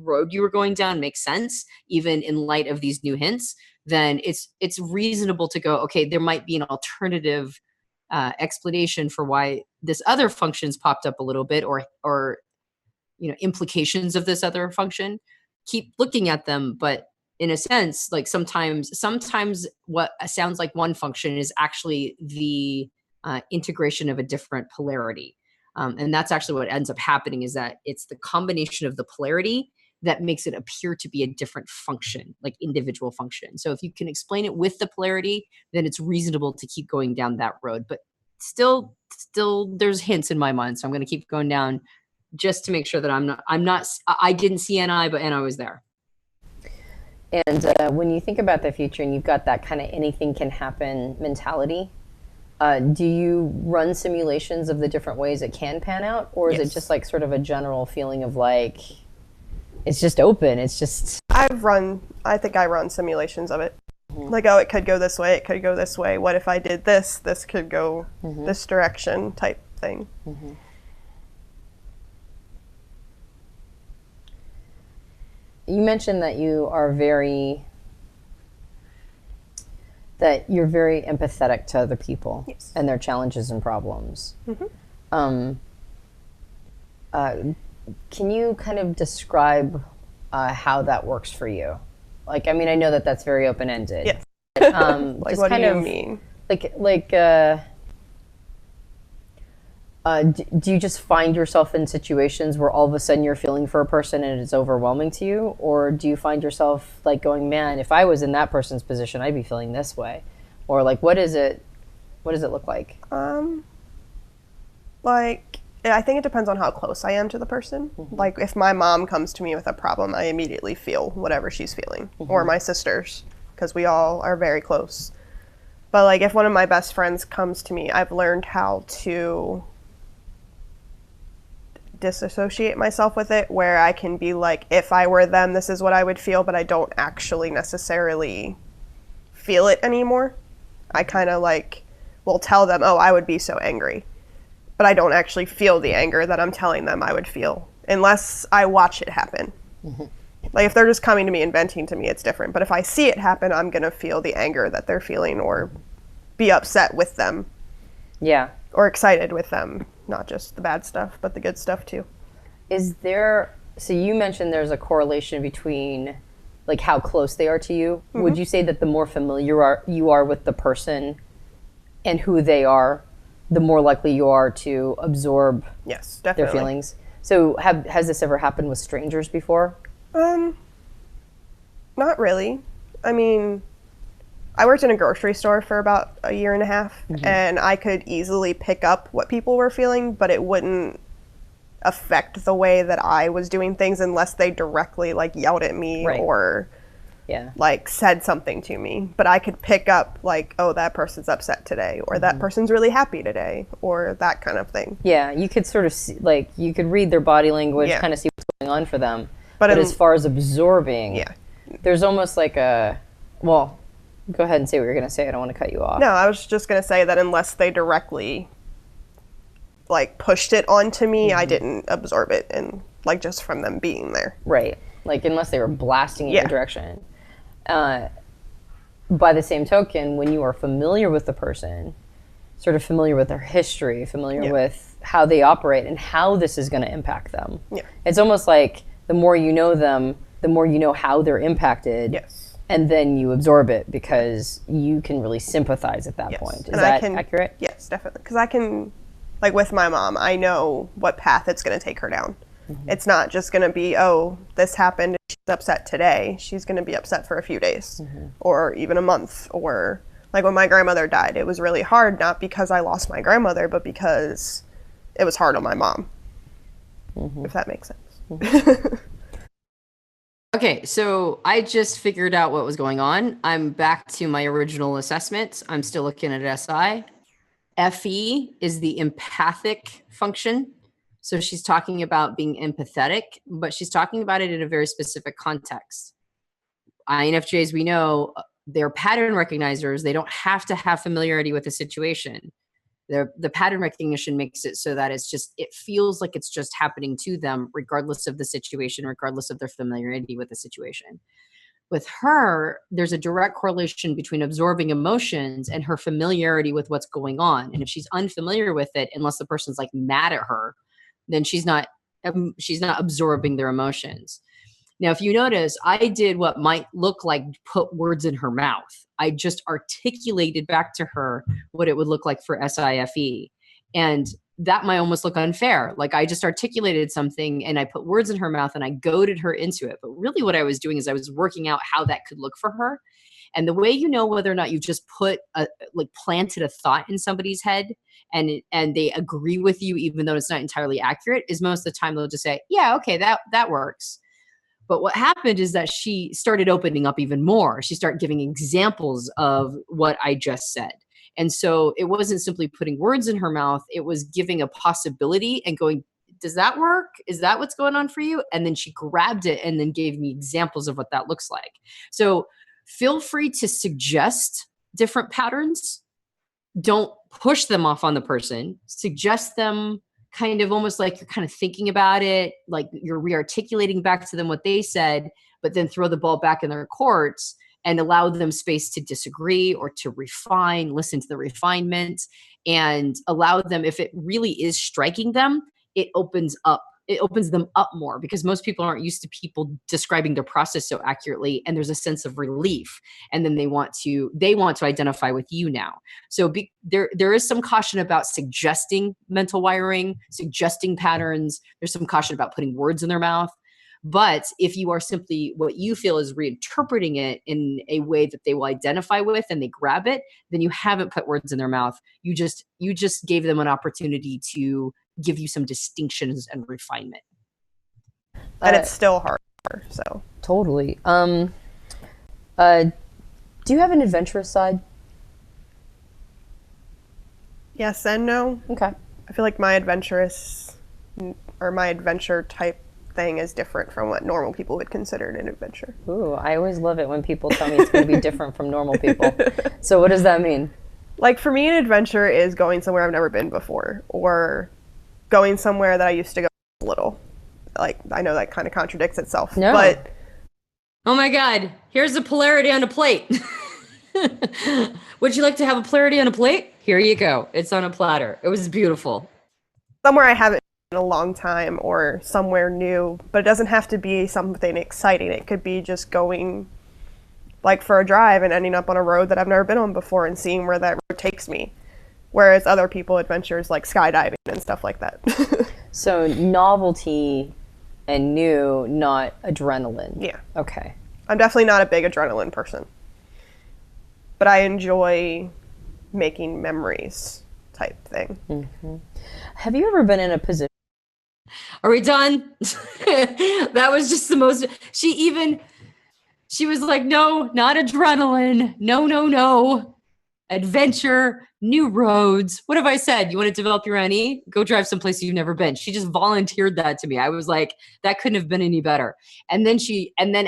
A: road you were going down makes sense, even in light of these new hints, then it's reasonable to go, okay, there might be an alternative explanation for why this other function's popped up a little bit, or implications of this other function. Keep looking at them, but in a sense, like sometimes what sounds like one function is actually the integration of a different polarity. And that's actually what ends up happening, is that it's the combination of the polarity that makes it appear to be a different function, like individual function. So if you can explain it with the polarity, then it's reasonable to keep going down that road. But still there's hints in my mind. So I'm going to keep going down just to make sure that I didn't see NI, but NI was there.
C: And when you think about the future and you've got that kind of anything can happen mentality, do you run simulations of the different ways it can pan out? Or is it just like sort of a general feeling of like, it's just open, it's just...
B: I think I run simulations of it. Mm-hmm. Like, oh, it could go this way, it could go this way. What if I did this? This could go this direction type thing. Mm-hmm.
C: You mentioned that you're very empathetic to other people and their challenges and problems. Mm-hmm. Can you kind of describe how that works for you? Like, I mean, I know that that's very open-ended.
B: Yes.
C: Like,
B: what do you mean?
C: Do you just find yourself in situations where all of a sudden you're feeling for a person and it's overwhelming to you? Or do you find yourself like going, man, if I was in that person's position, I'd be feeling this way? Or like, what does it look like?
B: I think it depends on how close I am to the person. Mm-hmm. Like, if my mom comes to me with a problem, I immediately feel whatever she's feeling. Mm-hmm. Or my sisters, because we all are very close. But like, if one of my best friends comes to me, I've learned how to disassociate myself with it, where I can be like, if I were them, this is what I would feel, but I don't actually necessarily feel it anymore. I kind of like will tell them, oh, I would be so angry, but I don't actually feel the anger that I'm telling them I would feel unless I watch it happen. Mm-hmm. Like, if they're just coming to me and venting to me, it's different. But if I see it happen, I'm going to feel the anger that they're feeling, or be upset with them.
C: Yeah.
B: Or excited with them. Not just the bad stuff, but the good stuff too.
C: So you mentioned there's a correlation between like how close they are to you. Mm-hmm. Would you say that the more familiar you are with the person and who they are, the more likely you are to absorb their feelings? So has this ever happened with strangers before?
B: Not really. I mean, I worked in a grocery store for about a year and a half, mm-hmm. and I could easily pick up what people were feeling, but it wouldn't affect the way that I was doing things unless they directly like yelled at me or like said something to me. But I could pick up like, oh, that person's upset today, or mm-hmm. that person's really happy today, or that kind of thing.
C: Yeah, you could sort of see, like, you could read their body language, kind of see what's going on for them. But as far as absorbing, there's almost like well, go ahead and say what you're going to say. I don't want to cut you off.
B: No, I was just going to say that unless they directly like pushed it onto me, mm-hmm. I didn't absorb it, and like just from them being there.
C: Right. Like, unless they were blasting in your direction. By the same token, when you are familiar with the person, sort of familiar with their history, familiar with how they operate and how this is going to impact them. Yeah. It's almost like the more you know them, the more you know how they're impacted.
B: Yes.
C: And then you absorb it because you can really sympathize at that point. Is that accurate?
B: Yes, definitely. Because I can, like with my mom, I know what path it's going to take her down. Mm-hmm. It's not just going to be, oh, this happened, she's upset today. She's going to be upset for a few days, mm-hmm. or even a month. Or like when my grandmother died, it was really hard, not because I lost my grandmother, but because it was hard on my mom, mm-hmm. if that makes sense. Mm-hmm.
A: Okay, so I just figured out what was going on. I'm back to my original assessment. I'm still looking at SI. FE is the empathic function. So she's talking about being empathetic, but she's talking about it in a very specific context. INFJs, we know they're pattern recognizers. They don't have to have familiarity with the situation. The pattern recognition makes it so that it feels like it's just happening to them, regardless of the situation, regardless of their familiarity with the situation. With her, there's a direct correlation between absorbing emotions and her familiarity with what's going on. And if she's unfamiliar with it, unless the person's like mad at her, then she's not absorbing their emotions. Now, if you notice, I did what might look like put words in her mouth. I just articulated back to her what it would look like for SIFE. And that might almost look unfair. Like I just articulated something and I put words in her mouth and I goaded her into it. But really what I was doing is I was working out how that could look for her. And the way you know whether or not you just planted a thought in somebody's head and they agree with you, even though it's not entirely accurate, is most of the time they'll just say, yeah, okay, that works. But what happened is that she started opening up even more. She started giving examples of what I just said. And so it wasn't simply putting words in her mouth. It was giving a possibility and going, does that work? Is that what's going on for you? And then she grabbed it and then gave me examples of what that looks like. So feel free to suggest different patterns. Don't push them off on the person. Suggest them kind of almost like you're kind of thinking about it, like you're re-articulating back to them what they said, but then throw the ball back in their courts and allow them space to disagree or to refine, listen to the refinement, and allow them, if it really is striking them, it opens them up more, because most people aren't used to people describing their process so accurately, and there's a sense of relief, and then they want to identify with you now. So there is some caution about suggesting mental wiring, suggesting patterns. There's some caution about putting words in their mouth. But if you are simply what you feel is reinterpreting it in a way that they will identify with and they grab it, then you haven't put words in their mouth. You just gave them an opportunity to give you some distinctions and refinement.
B: And it's still hard, so.
C: Totally. Do you have an adventurous side?
B: Yes and no.
C: Okay.
B: I feel like my adventure type thing is different from what normal people would consider an adventure.
C: Ooh, I always love it when people tell me it's going to be different from normal people. So what does that mean?
B: Like for me, an adventure is going somewhere I've never been before, or going somewhere that I used to go little. Like, I know that kind of contradicts itself,
C: no.
B: But
A: oh my God, here's a polarity on a plate. Would you like to have a polarity on a plate? Here you go. It's on a platter. It was beautiful.
B: Somewhere I haven't been in a long time, or somewhere new, but it doesn't have to be something exciting. It could be just going like for a drive and ending up on a road that I've never been on before and seeing where that road takes me. Whereas other people, adventures like skydiving and stuff like that.
C: So novelty and new, not adrenaline.
B: Yeah.
C: Okay.
B: I'm definitely not a big adrenaline person. But I enjoy making memories type thing.
C: Mm-hmm. Have you ever been in a position?
A: Are we done? That was just the most, she was like, no, not adrenaline. No. Adventure, new roads. What have I said? You want to develop your NE? Go drive someplace you've never been. She just volunteered that to me. I was like, that couldn't have been any better. And then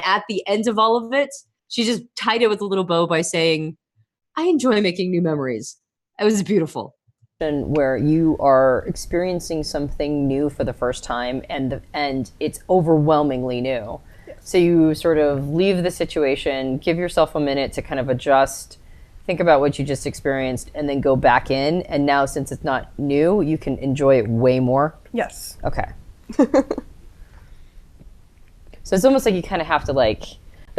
A: at the end of all of it, she just tied it with a little bow by saying, I enjoy making new memories. It was beautiful.
C: Where you are experiencing something new for the first time and it's overwhelmingly new.
B: Yes.
C: So you sort of leave the situation, give yourself a minute to kind of adjust, think about what you just experienced, and then go back in. And now, since it's not new, you can enjoy it way more.
B: Yes.
C: Okay. So it's almost like you kind of have to like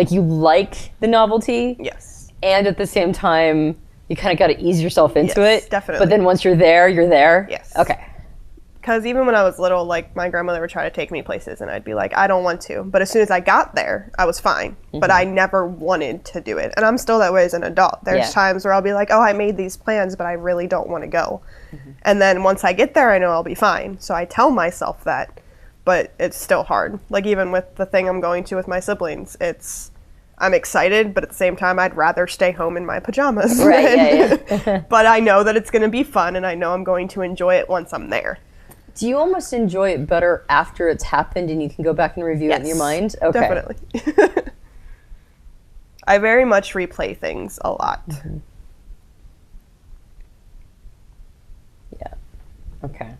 C: you like the novelty.
B: Yes.
C: And at the same time, you kind of got to ease yourself into it.
B: Definitely.
C: But then once you're there, you're there.
B: Yes.
C: Okay.
B: Because even when I was little, like, my grandmother would try to take me places, and I'd be like, I don't want to. But as soon as I got there, I was fine. Mm-hmm. But I never wanted to do it. And I'm still that way as an adult. There's times where I'll be like, oh, I made these plans, but I really don't want to go. Mm-hmm. And then once I get there, I know I'll be fine. So I tell myself that. But it's still hard. Like, even with the thing I'm going to with my siblings, I'm excited, but at the same time, I'd rather stay home in my pajamas.
C: Right, yeah.
B: But I know that it's going to be fun, and I know I'm going to enjoy it once I'm there.
C: Do you almost enjoy it better after it's happened and you can go back and review it in your mind? Okay.
B: Definitely. I very much replay things a lot.
C: Mm-hmm. Yeah. Okay.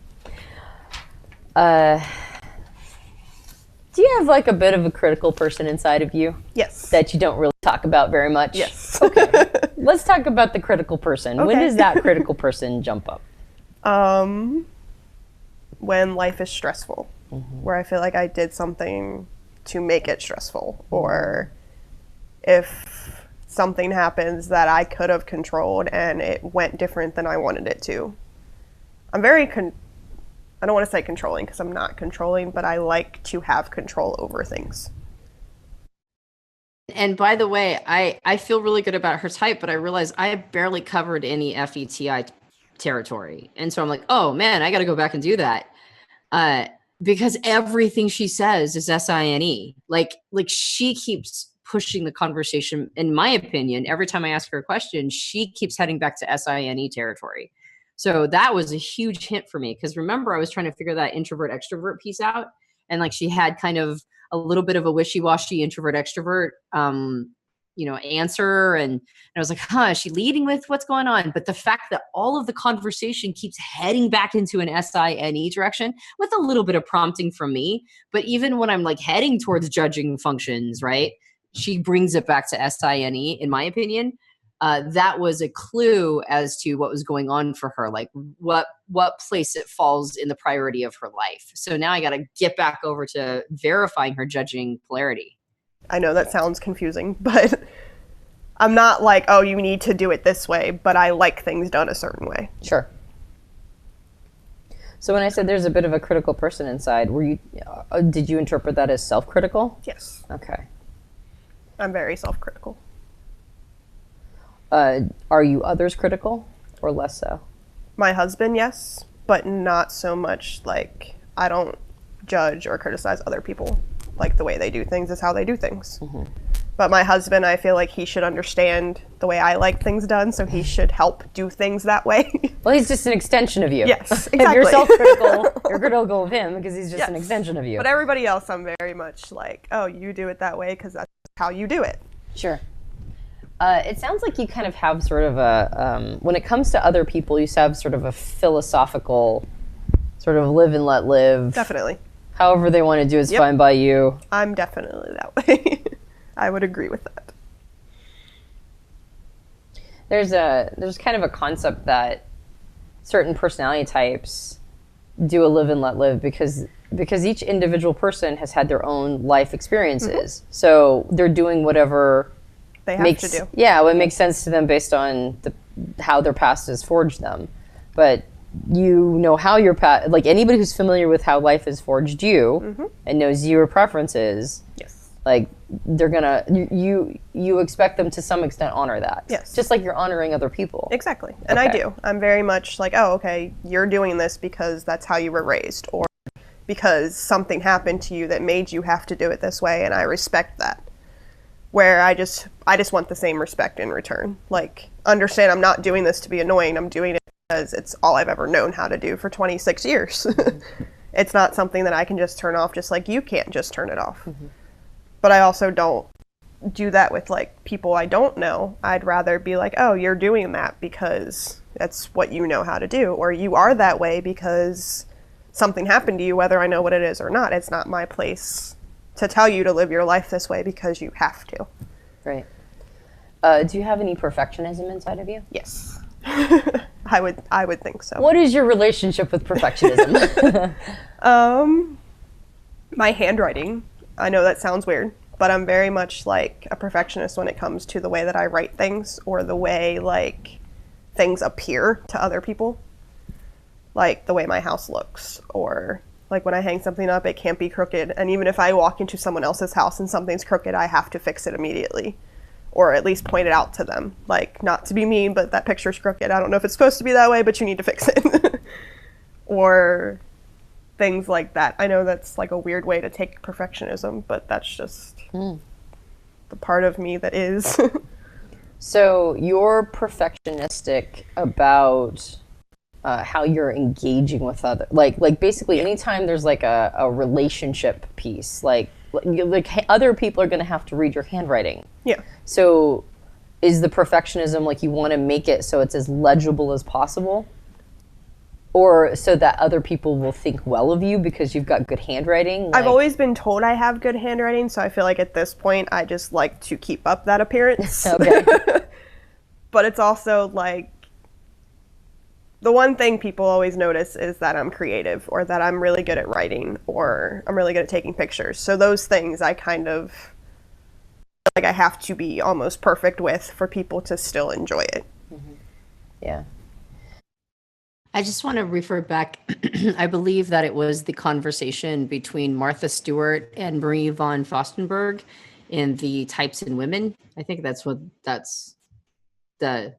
C: Do you have like a bit of a critical person inside of you?
B: Yes.
C: That you don't really talk about very much?
B: Yes.
C: Okay. Let's talk about the critical person.
B: Okay.
C: When does that critical person jump up?
B: When life is stressful, where I feel like I did something to make it stressful, or if something happens that I could have controlled and it went different than I wanted it to. I'm very I don't want to say controlling because I'm not controlling, but I like to have control over things.
A: And by the way, I feel really good about her type, but I realize I barely covered any FETI territory. And so I'm like, oh man, I got to go back and do that. Because everything she says is SINE. Like she keeps pushing the conversation, in my opinion. Every time I ask her a question, she keeps heading back to SINE territory. So that was a huge hint for me, because remember, I was trying to figure that introvert extrovert piece out, and like she had kind of a little bit of a wishy-washy introvert extrovert answer, and I was like, is she leading with what's going on? But the fact that all of the conversation keeps heading back into an SINE direction with a little bit of prompting from me, but even when I'm like heading towards judging functions, right, she brings it back to SINE, in my opinion. That was a clue as to what was going on for her, like what place it falls in the priority of her life. So now I got to get back over to verifying her judging polarity.
B: I know that sounds confusing, but I'm not like, oh, you need to do it this way, but I like things done a certain way.
C: Sure. So when I said there's a bit of a critical person inside, did you interpret that as self-critical?
B: Yes.
C: Okay.
B: I'm very self-critical.
C: Are you others critical or less so?
B: My husband, yes, but not so much. Like, I don't judge or criticize other people. Like, the way they do things is how they do things. Mm-hmm. But my husband, I feel like he should understand the way I like things done, so he should help do things that way.
C: Well, he's just an extension of you.
B: Yes, exactly.
C: If you're self-critical, you're critical of him because he's just an extension of you.
B: But everybody else, I'm very much like, oh, you do it that way because that's how you do it.
C: Sure. It sounds like you kind of have sort of a, when it comes to other people, you have sort of a philosophical sort of live and let live.
B: Definitely.
C: However they want to do is fine by you.
B: I'm definitely that way. I would agree with that.
C: There's kind of a concept that certain personality types do a live and let live because each individual person has had their own life experiences. Mm-hmm. So they're doing whatever
B: they have to do.
C: Yeah, what makes sense to them based on how their past has forged them. But you know how your past, like anybody who's familiar with how life has forged you mm-hmm. and knows your preferences,
B: yes,
C: like they're gonna, you expect them to some extent honor that.
B: Yes.
C: Just like you're honoring other people.
B: Exactly. And okay. I do. I'm very much like, oh, okay, you're doing this because that's how you were raised, or because something happened to you that made you have to do it this way, and I respect that. Where I just want the same respect in return. Like, understand I'm not doing this to be annoying. I'm doing it because it's all I've ever known how to do for 26 years. It's not something that I can just turn off, just like you can't just turn it off. Mm-hmm. But I also don't do that with like people I don't know. I'd rather be like, oh, you're doing that because that's what you know how to do, or you are that way because something happened to you, whether I know what it is or not. It's not my place to tell you to live your life this way because you have to.
C: Right. Do you have any perfectionism inside of you?
B: Yes. I would think so.
C: What is your relationship with perfectionism?
B: My handwriting. I know that sounds weird, but I'm very much like a perfectionist when it comes to the way that I write things or the way like things appear to other people. Like the way my house looks, or like when I hang something up, it can't be crooked. And even if I walk into someone else's house and something's crooked, I have to fix it immediately. Or at least point it out to them. Like, not to be mean, but that picture's crooked. I don't know if it's supposed to be that way, but you need to fix it. Or things like that. I know that's like a weird way to take perfectionism, but that's just the part of me that is.
C: So you're perfectionistic about how you're engaging with other, like basically anytime there's like a relationship piece, like other people are going to have to read your handwriting.
B: Yeah.
C: So is the perfectionism like you want to make it so it's as legible as possible? Or so that other people will think well of you because you've got good handwriting?
B: I've always been told I have good handwriting, so I feel like at this point I just like to keep up that appearance.
C: Okay.
B: But it's also like, the one thing people always notice is that I'm creative, or that I'm really good at writing, or I'm really good at taking pictures. So those things I kind of like I have to be almost perfect with for people to still enjoy it.
C: Mm-hmm. Yeah.
A: I just want to refer back. I believe that it was the conversation between Martha Stewart and Marie von Fostenberg in the Types in Women. I think that's the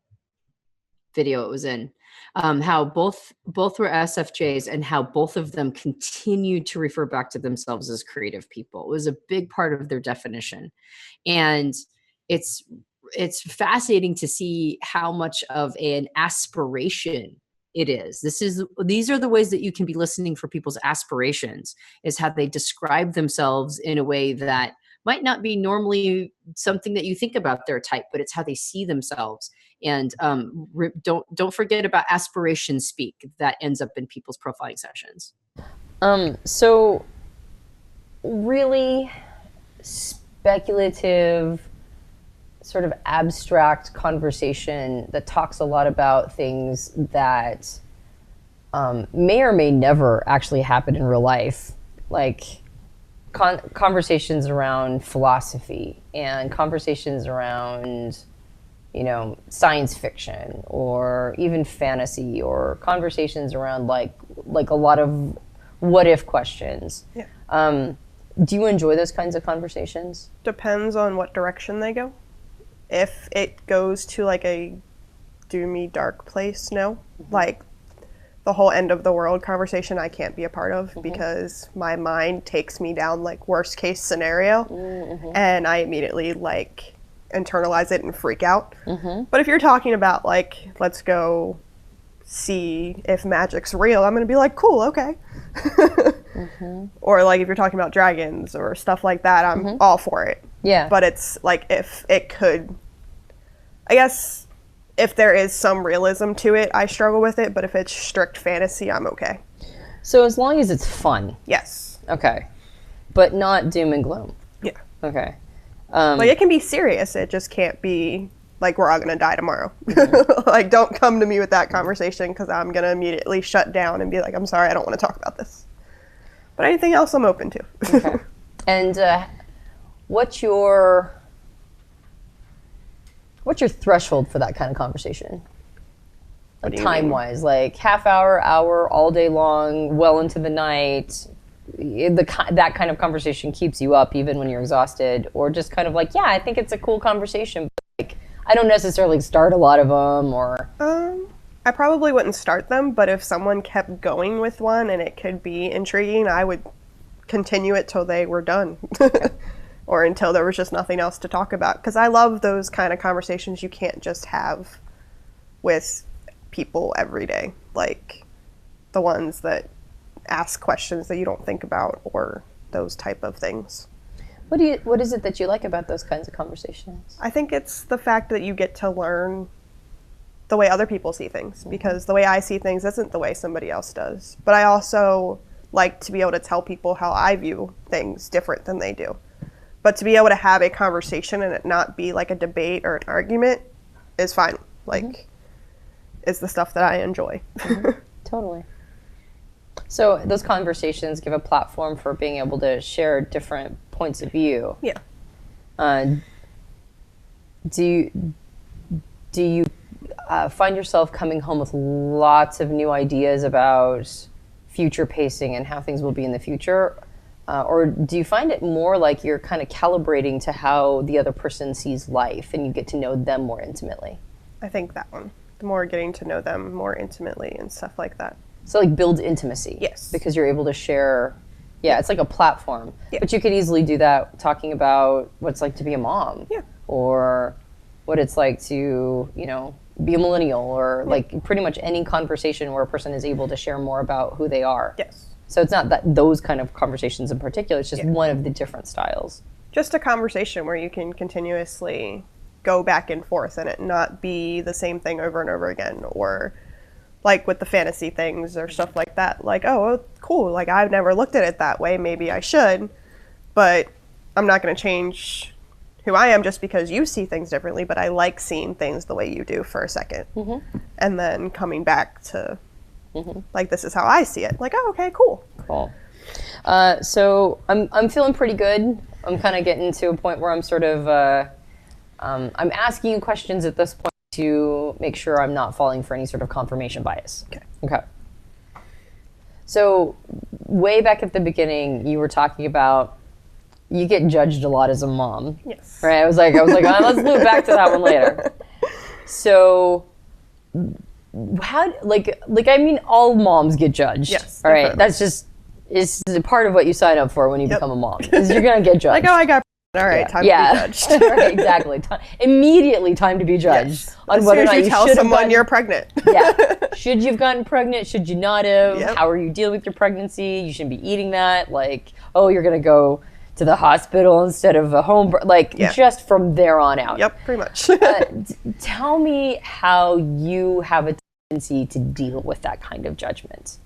A: video it was in. How both were SFJs, and how both of them continued to refer back to themselves as creative people. It was a big part of their definition. And it's fascinating to see how much of an aspiration it is. These are the ways that you can be listening for people's aspirations, is how they describe themselves in a way that might not be normally something that you think about their type, but it's how they see themselves. And don't forget about aspiration speak that ends up in people's profiling sessions.
C: So really speculative, sort of abstract conversation that talks a lot about things that may or may never actually happen in real life, like conversations around philosophy and conversations around, science fiction or even fantasy, or conversations around like a lot of what if questions.
B: Yeah.
C: Do you enjoy those kinds of conversations?
B: Depends on what direction they go. If it goes to like a doomy, dark place, no. Mm-hmm. Like the whole end of the world conversation I can't be a part of, mm-hmm. because my mind takes me down like worst case scenario, mm-hmm. and I immediately like internalize it and freak out. Mm-hmm. But if you're talking about like, let's go see if magic's real, I'm gonna be like, cool, okay. Mm-hmm. Or like if you're talking about dragons or stuff like that, I'm mm-hmm. all for it.
C: Yeah.
B: But it's like, if it could, I guess if there is some realism to it, I struggle with it, but if it's strict fantasy, I'm okay.
C: So as long as it's fun.
B: Yes.
C: Okay. But not doom and gloom.
B: Yeah.
C: Okay.
B: Like it can be serious, it just can't be like we're all gonna die tomorrow. Mm-hmm. Like don't come to me with that conversation, because I'm gonna immediately shut down and be like, I'm sorry, I don't want to talk about this. But anything else I'm open to.
C: Okay. And what's your threshold for that kind of conversation? Like time-wise, like half hour, all day long, well into the night. That kind of conversation keeps you up even when you're exhausted, or just kind of like, yeah, I think it's a cool conversation, but like I don't necessarily start a lot of them, or.
B: I probably wouldn't start them, but if someone kept going with one and it could be intriguing, I would continue it till they were done. Okay. Or until there was just nothing else to talk about. Because I love those kind of conversations you can't just have with people every day. Like the ones that ask questions that you don't think about, or those type of things.
C: What is it that you like about those kinds of conversations?
B: I think it's the fact that you get to learn the way other people see things, mm-hmm. because the way I see things isn't the way somebody else does. But I also like to be able to tell people how I view things different than they do. But to be able to have a conversation and it not be like a debate or an argument is fine. Like, mm-hmm. it's the stuff that I enjoy.
C: Mm-hmm. Totally. So those conversations give a platform for being able to share different points of view.
B: Yeah.
C: Do you find yourself coming home with lots of new ideas about future pacing and how things will be in the future? Or do you find it more like you're kind of calibrating to how the other person sees life and you get to know them more intimately?
B: I think that one. The more getting to know them more intimately and stuff like that.
C: So like build intimacy.
B: Yes.
C: Because you're able to share, it's like a platform.
B: Yeah.
C: But you could easily do that talking about what it's like to be a mom.
B: Yeah.
C: Or what it's like to, be a millennial, or like pretty much any conversation where a person is able to share more about who they are.
B: Yes.
C: So it's not that those kind of conversations in particular, it's just one of the different styles.
B: Just a conversation where you can continuously go back and forth and it not be the same thing over and over again, or like with the fantasy things or stuff like that. Like, oh, cool, like I've never looked at it that way, maybe I should, but I'm not going to change who I am just because you see things differently, but I like seeing things the way you do for a second. And then coming back to like, this is how I see it. Like, oh, okay, cool.
C: Cool. So I'm feeling pretty good. I'm kind of getting to a point where I'm sort of, I'm asking you questions at this point to make sure I'm not falling for any sort of confirmation bias. Okay. So way back at the beginning, you were talking about you get judged a lot as a mom.
B: Yes.
C: Right? I was like, oh, let's loop back to that one later. So how, like I mean, all moms get judged.
B: Yes.
C: All right.
B: Definitely.
C: That's just, it's part of what you sign up for when you become a mom, is you're going to get judged.
B: Like, oh, I got all right, time to be judged.
C: Right, exactly. Immediately time to be judged on
B: as
C: whether or not
B: you tell
C: should have
B: someone you're pregnant.
C: Should you have gotten pregnant? Should you not have?
B: Yep.
C: How are you dealing with your pregnancy? You shouldn't be eating that. Like, oh, you're going to go to the hospital instead of a home. Just from there on out.
B: Yep, pretty much.
C: Tell me how you have a tendency to deal with that kind of judgment.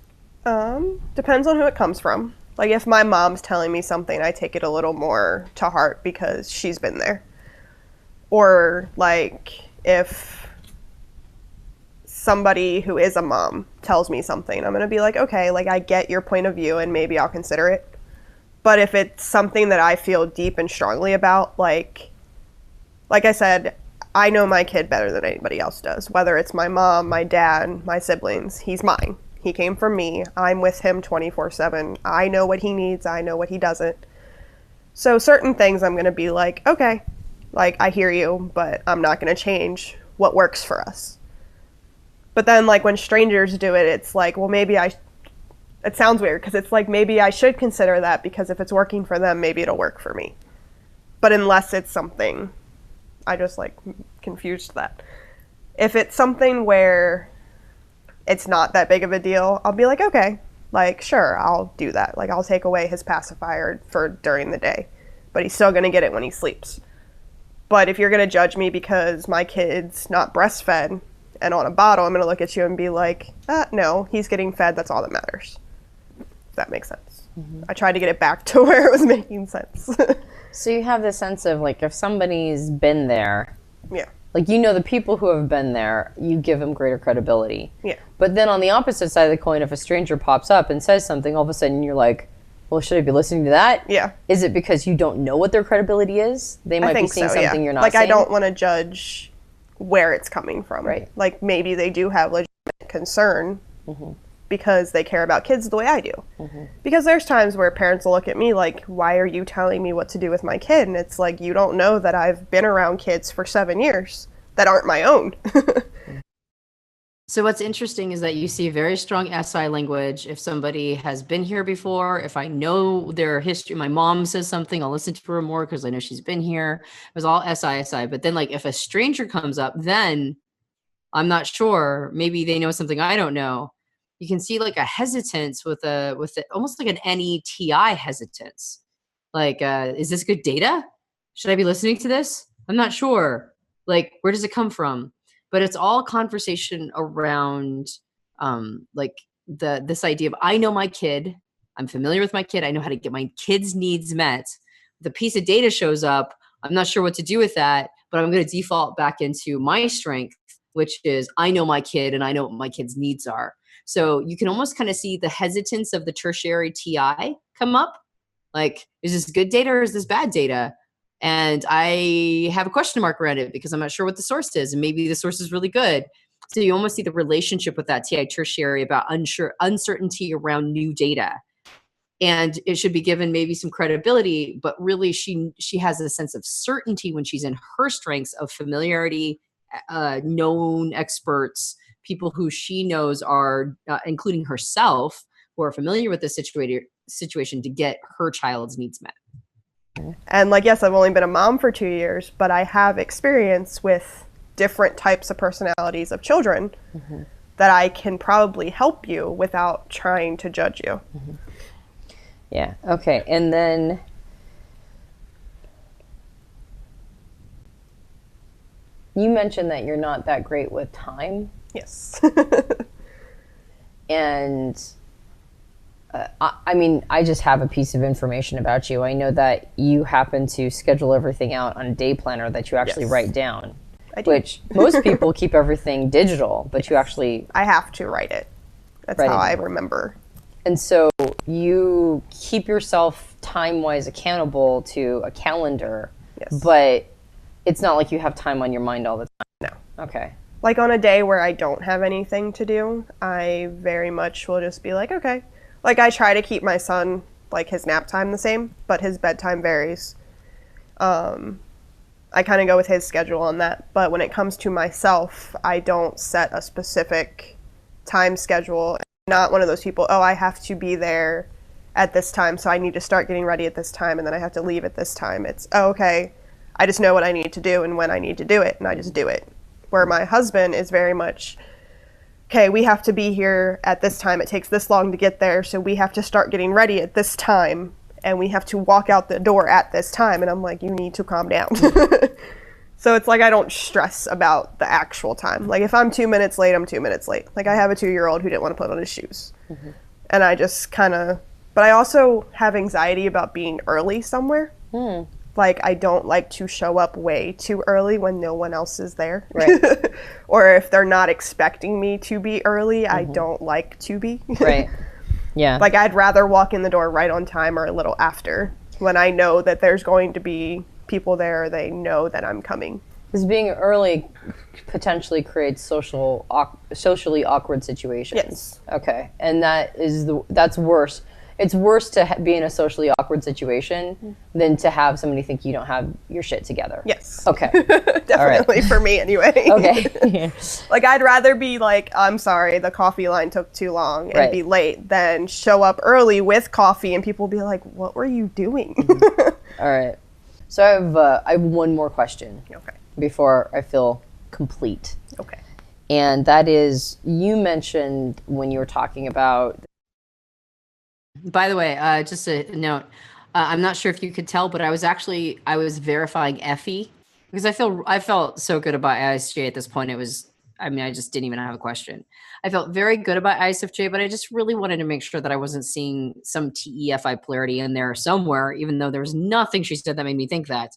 B: Depends on who it comes from. Like, if my mom's telling me something, I take it a little more to heart because she's been there. Or, like, if somebody who is a mom tells me something, I'm going to be like, okay, like, I get your point of view and maybe I'll consider it. But if it's something that I feel deep and strongly about, like I said, I know my kid better than anybody else does. Whether it's my mom, my dad, my siblings, he's mine. He came from me. I'm with him 24/7. I know what he needs. I know what he doesn't. So certain things I'm going to be like, okay, like, I hear you, but I'm not going to change what works for us. But then, like, when strangers do it, it's like, well, maybe it sounds weird because it's like, maybe I should consider that because if it's working for them, maybe it'll work for me. But unless it's something, I just, like, confused that. If it's something where it's not that big of a deal, I'll be like, okay, like, sure, I'll do that. Like, I'll take away his pacifier for during the day, but he's still going to get it when he sleeps. But if you're going to judge me because my kid's not breastfed and on a bottle, I'm going to look at you and be like, no, he's getting fed. That's all that matters. If that makes sense. I tried to get it back to where it was making sense.
C: So you have this sense of, like, if somebody's been there,
B: Yeah.
C: like, you know, the people who have been there, you give them greater credibility.
B: Yeah.
C: But then on the opposite side of the coin, if a stranger pops up and says something, all of a sudden you're like, well, should I be listening to that?
B: Yeah.
C: Is it because you don't know what their credibility is? They might be seeing something you're not
B: like,
C: seeing.
B: I don't want to judge where it's coming from.
C: Right.
B: Like, maybe they do have legitimate concern because they care about kids the way I do. Because there's times where parents will look at me like, why are you telling me what to do with my kid? And it's like, you don't know that I've been around kids for 7 years that aren't my own.
A: So what's interesting is that you see very strong SI language. If somebody has been here before, if I know their history, my mom says something, I'll listen to her more because I know she's been here. It was all SI. But then, like, if a stranger comes up, then I'm not sure. Maybe they know something I don't know. You can see, like, a hesitance with almost like an NETI hesitance. Like, is this good data? Should I be listening to this? I'm not sure. Like, where does it come from? But it's all conversation around like this idea of, I know my kid, I'm familiar with my kid, I know how to get my kid's needs met. The piece of data shows up, I'm not sure what to do with that, but I'm going to default back into my strength, which is I know my kid and I know what my kid's needs are. So you can almost kind of see the hesitance of the tertiary TI come up. Like, is this good data or is this bad data? And I have a question mark around it because I'm not sure what the source is. And maybe the source is really good. So you almost see the relationship with that TI tertiary about uncertainty around new data. And it should be given maybe some credibility, but really she has a sense of certainty when she's in her strengths of familiarity, known experts, people who she knows are, including herself, who are familiar with the situation to get her child's needs met.
B: And, like, yes, I've only been a mom for 2 years, but I have experience with different types of personalities of children. that I can probably help you without trying to judge you.
C: Yeah. Okay. And then you mentioned that you're not that great with time.
B: Yes.
C: And I mean, I just have a piece of information about you. I know that you happen to schedule everything out on a day planner that you actually write down.
B: I do.
C: Which most people keep everything digital, but you actually...
B: I have to write it. That's how I remember.
C: And so you keep yourself time-wise accountable to a calendar, but it's not like you have time on your mind all the time.
B: No.
C: Okay.
B: Like on a day where I don't have anything to do, I very much will just be like, okay. Like I try to keep my son, like his nap time the same, but his bedtime varies. I kind of go with his schedule on that. But when it comes to myself, I don't set a specific time schedule. I'm not one of those people, oh, I have to be there at this time, so I need to start getting ready at this time, and then I have to leave at this time. It's, oh, okay, I just know what I need to do and when I need to do it, and I just do it. Where my husband is very much, okay, we have to be here at this time. It takes this long to get there, so we have to start getting ready at this time, and we have to walk out the door at this time. And I'm like, you need to calm down. So it's like I don't stress about the actual time. Like if I'm 2 minutes late, I'm 2 minutes late. Like I have a 2-year-old who didn't want to put on his shoes. And I just kind of, but I also have anxiety about being early somewhere. Like I don't like to show up way too early when no one else is there.
C: Right.
B: Or if they're not expecting me to be early, I don't like to be.
C: Right. Yeah.
B: Like I'd rather walk in the door right on time or a little after when I know that there's going to be people there, or they know that I'm coming.
C: Because being early potentially creates socially awkward situations.
B: Yes.
C: Okay. And that's worse. It's worse to be in a socially awkward situation than to have somebody think you don't have your shit together.
B: Yes.
C: Okay.
B: Definitely for me anyway.
C: Okay.
B: Like I'd rather be like, I'm sorry, the coffee line took too long and be late than show up early with coffee and people be like, what were you doing?
C: All right. So I have one more question.
B: Okay.
C: Before I feel complete.
B: Okay.
C: And that is, you mentioned when you were talking about...
A: By the way, just a note, I'm not sure if you could tell, but I was verifying Effie because I felt so good about ISFJ at this point. I just didn't even have a question. I felt very good about ISFJ, but I just really wanted to make sure that I wasn't seeing some TEFI polarity in there somewhere, even though there was nothing she said that made me think that.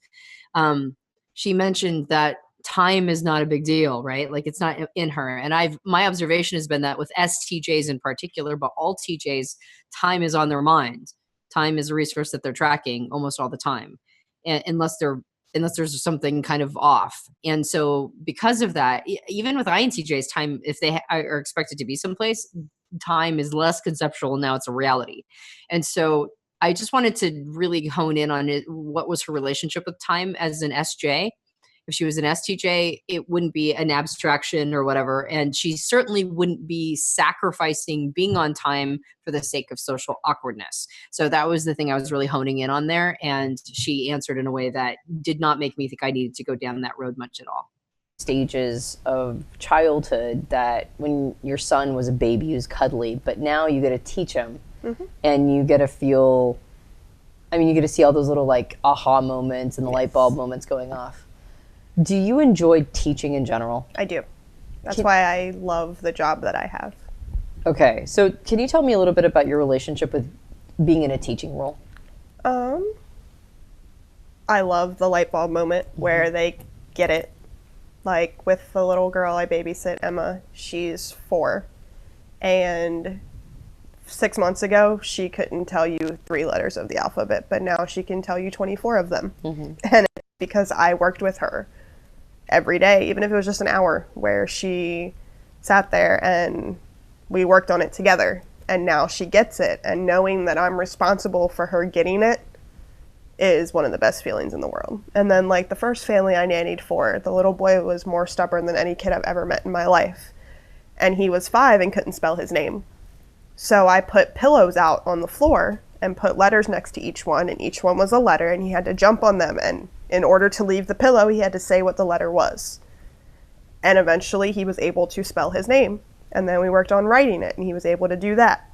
A: She mentioned that time is not a big deal, right? Like it's not in her. And my observation has been that with STJs in particular, but all TJs, time is on their mind. Time is a resource that they're tracking almost all the time, unless there's something kind of off. And so because of that, even with INTJs, time, if they are expected to be someplace, time is less conceptual. Now it's a reality. And so I just wanted to really hone in on it. What was her relationship with time as an SJ? If she was an STJ, it wouldn't be an abstraction or whatever. And she certainly wouldn't be sacrificing being on time for the sake of social awkwardness. So that was the thing I was really honing in on there. And she answered in a way that did not make me think I needed to go down that road much at all.
C: Stages of childhood that when your son was a baby, he was cuddly, but now you get to teach him and you get to feel, you get to see all those little like aha moments and the light bulb moments going off. Do you enjoy teaching in general?
B: I do. That's why I love the job that I have.
C: Okay, so can you tell me a little bit about your relationship with being in a teaching role?
B: I love the light bulb moment where they get it. Like with the little girl I babysit, Emma, she's 4. And 6 months ago, she couldn't tell you 3 letters of the alphabet, but now she can tell you 24 of them. And it's because I worked with her every day, even if it was just an hour, where she sat there and we worked on it together. And now she gets it. And knowing that I'm responsible for her getting it is one of the best feelings in the world. And then like the first family I nannied for, the little boy was more stubborn than any kid I've ever met in my life. And he was 5 and couldn't spell his name. So I put pillows out on the floor and put letters next to each one, and each one was a letter, and he had to jump on them, and in order to leave the pillow, he had to say what the letter was. And eventually he was able to spell his name. And then we worked on writing it, and he was able to do that.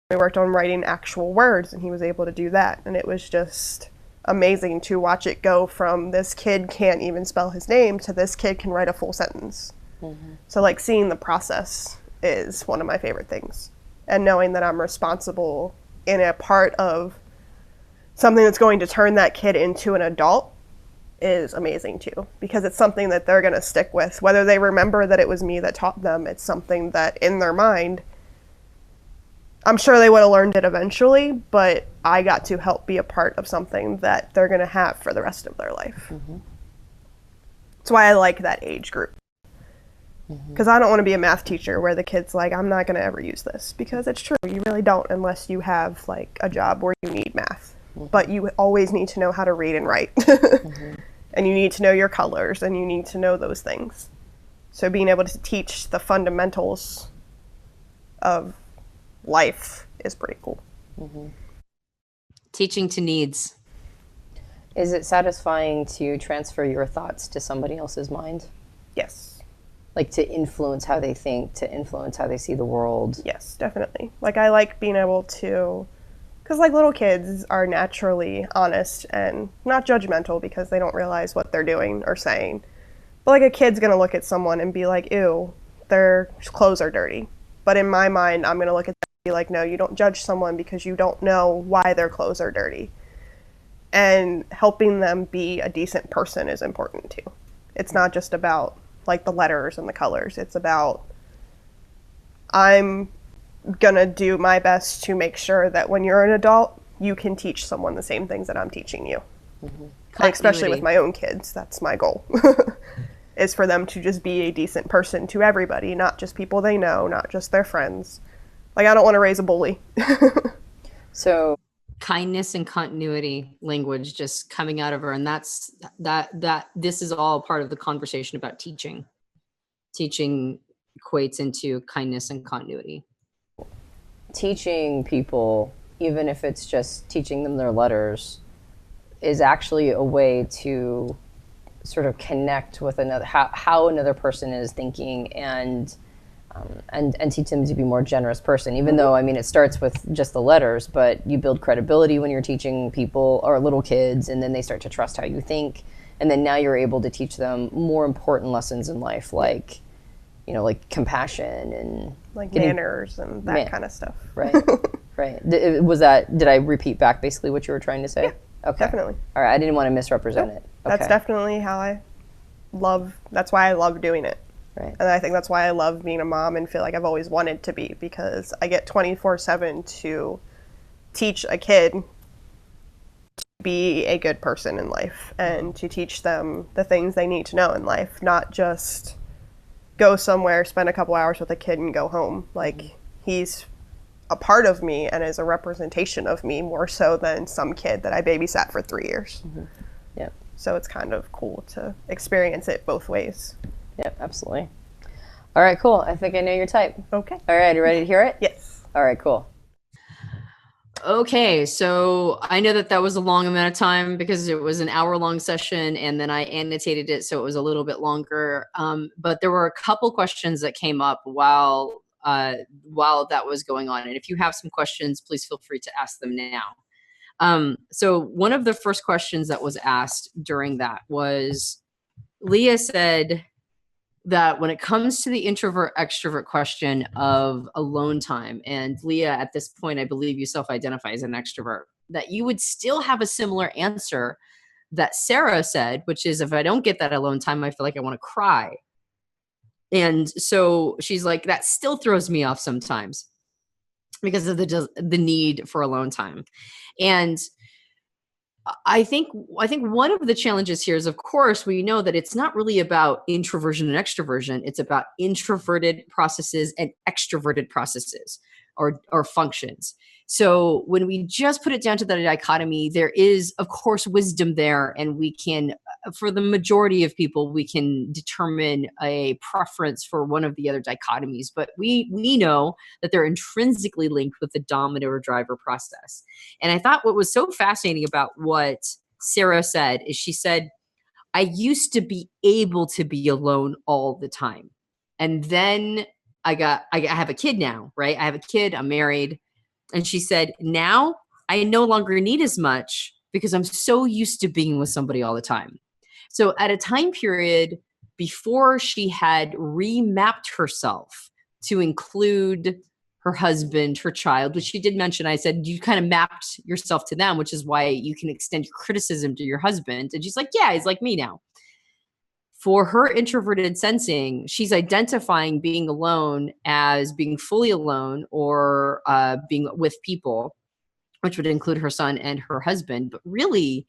B: We worked on writing actual words, and he was able to do that. And it was just amazing to watch it go from this kid can't even spell his name to this kid can write a full sentence. Mm-hmm. So like seeing the process is one of my favorite things. And knowing that I'm responsible in a part of something that's going to turn that kid into an adult is amazing too, because it's something that they're going to stick with. Whether they remember that it was me that taught them, it's something that in their mind, I'm sure they would have learned it eventually, but I got to help be a part of something that they're going to have for the rest of their life. Mm-hmm. That's why I like that age group. Because I don't want to be a math teacher where the kid's like, I'm not going to ever use this. Because it's true, you really don't unless you have like a job where you need math. Mm-hmm. But you always need to know how to read and write. Mm-hmm. And you need to know your colors, and you need to know those things. So being able to teach the fundamentals of life is pretty cool.
A: Mm-hmm. Teaching to needs.
C: Is it satisfying to transfer your thoughts to somebody else's mind?
B: Yes.
C: Like to influence how they think, to influence how they see the world?
B: Yes, definitely. Like I like being able to, because like little kids are naturally honest and not judgmental because they don't realize what they're doing or saying. But like a kid's going to look at someone and be like, ew, their clothes are dirty. But in my mind, I'm going to look at them and be like, no, you don't judge someone because you don't know why their clothes are dirty. And helping them be a decent person is important too. It's not just about like the letters and the colors. It's about I'm gonna do my best to make sure that when you're an adult, you can teach someone the same things that I'm teaching you. Mm-hmm. Like, especially with my own kids, that's my goal. Is for them to just be a decent person to everybody, not just people they know, not just their friends. Like, I don't want to raise a bully.
C: So
A: kindness and continuity language just coming out of her. And that's this is all part of the conversation about teaching. Teaching equates into kindness and continuity.
C: Teaching people, even if it's just teaching them their letters, is actually a way to sort of connect with another, how another person is thinking, and teach them to be a more generous person. Even though, I mean, it starts with just the letters, but you build credibility when you're teaching people or little kids, and then they start to trust how you think. And then now you're able to teach them more important lessons in life, like, you know, like compassion and
B: like manners and that kind of stuff.
C: Right. Right. Did I repeat back basically what you were trying to say?
B: Yeah, okay. Definitely.
C: All right. I didn't want to misrepresent it. Okay.
B: That's definitely how that's why I love doing it.
C: Right.
B: And I think that's why I love being a mom and feel like I've always wanted to be, because I get 24/7 to teach a kid to be a good person in life and to teach them the things they need to know in life, not just go somewhere, spend a couple hours with a kid and go home. Like, he's a part of me and is a representation of me more so than some kid that I babysat for 3 years. Mm-hmm.
C: Yep.
B: So it's kind of cool to experience it both ways.
C: Yep, absolutely. All right, cool. I think I know your type.
B: Okay.
C: All right, you ready to hear it?
B: Yes.
C: All right, cool.
A: Okay, so I know that was a long amount of time because it was an hour-long session, and then I annotated it so it was a little bit longer. But there were a couple questions that came up while that was going on, and if you have some questions, please feel free to ask them now. So one of the first questions that was asked during that was, Leah said that when it comes to the introvert extrovert question of alone time, and Leah, at this point, I believe you self-identify as an extrovert, that you would still have a similar answer that Sara said, which is, if I don't get that alone time, I feel like I want to cry. And so she's like, that still throws me off sometimes because of the need for alone time. And I think one of the challenges here is, of course, we know that it's not really about introversion and extroversion. It's about introverted processes and extroverted processes or functions. So when we just put it down to the dichotomy, there is, of course, wisdom there. And we can, for the majority of people, we can determine a preference for one of the other dichotomies. But we know that they're intrinsically linked with the dominant or driver process. And I thought what was so fascinating about what Sara said is, she said, I used to be able to be alone all the time. And then I have a kid now, right? I have a kid, I'm married. And she said, now I no longer need as much because I'm so used to being with somebody all the time. So at a time period before she had remapped herself to include her husband, her child, which she did mention, I said, you kind of mapped yourself to them, which is why you can extend your criticism to your husband. And she's like, yeah, he's like me now. For her introverted sensing, she's identifying being alone as being fully alone or being with people, which would include her son and her husband. But really,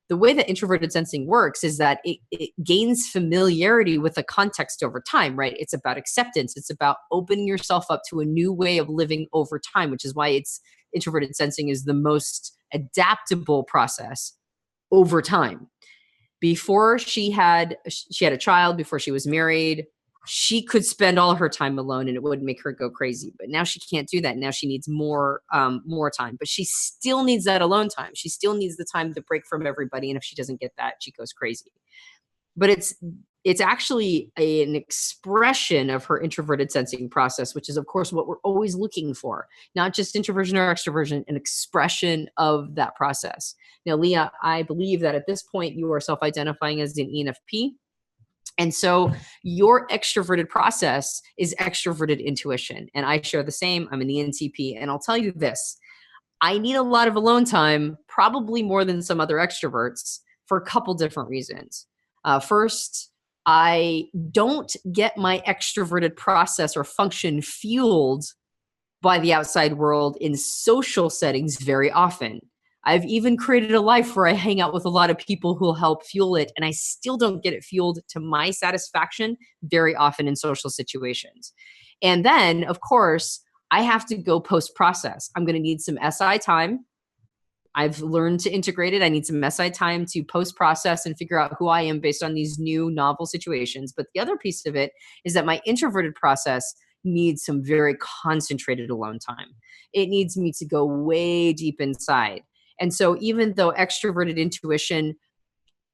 A: the way that introverted sensing works is that it gains familiarity with the context over time, right? It's about acceptance. It's about opening yourself up to a new way of living over time, which is why it's introverted sensing is the most adaptable process over time. Before she had a child, before she was married, she could spend all her time alone and it would make her go crazy. But now she can't do that. Now she needs more time, but she still needs that alone time. She still needs the time to break from everybody. And if she doesn't get that, she goes crazy. But it's actually an expression of her introverted sensing process, which is, of course, what we're always looking for, not just introversion or extroversion, an expression of that process. Now, Leah, I believe that at this point you are self-identifying as an ENFP. And so your extroverted process is extroverted intuition. And I share the same. I'm an ENTP. And I'll tell you this, I need a lot of alone time, probably more than some other extroverts, for a couple different reasons. First, I don't get my extroverted process or function fueled by the outside world in social settings very often. I've even created a life where I hang out with a lot of people who will help fuel it, and I still don't get it fueled to my satisfaction very often in social situations. And then, of course, I have to go post-process. I'm going to need some SI time. I've learned to integrate it. I need some SI time to post-process and figure out who I am based on these new novel situations. But the other piece of it is that my introverted process needs some very concentrated alone time. It needs me to go way deep inside. And so even though extroverted intuition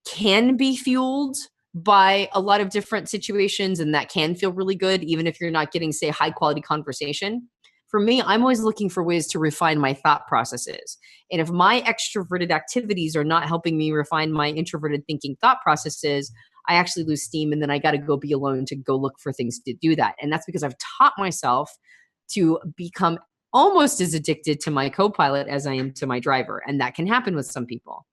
A: can be fueled by a lot of different situations, and that can feel really good, even if you're not getting, say, high quality conversation, for me, I'm always looking for ways to refine my thought processes. And if my extroverted activities are not helping me refine my introverted thinking thought processes, I actually lose steam, and then I got to go be alone to go look for things to do that. And that's because I've taught myself to become almost as addicted to my co-pilot as I am to my driver. And that can happen with some people.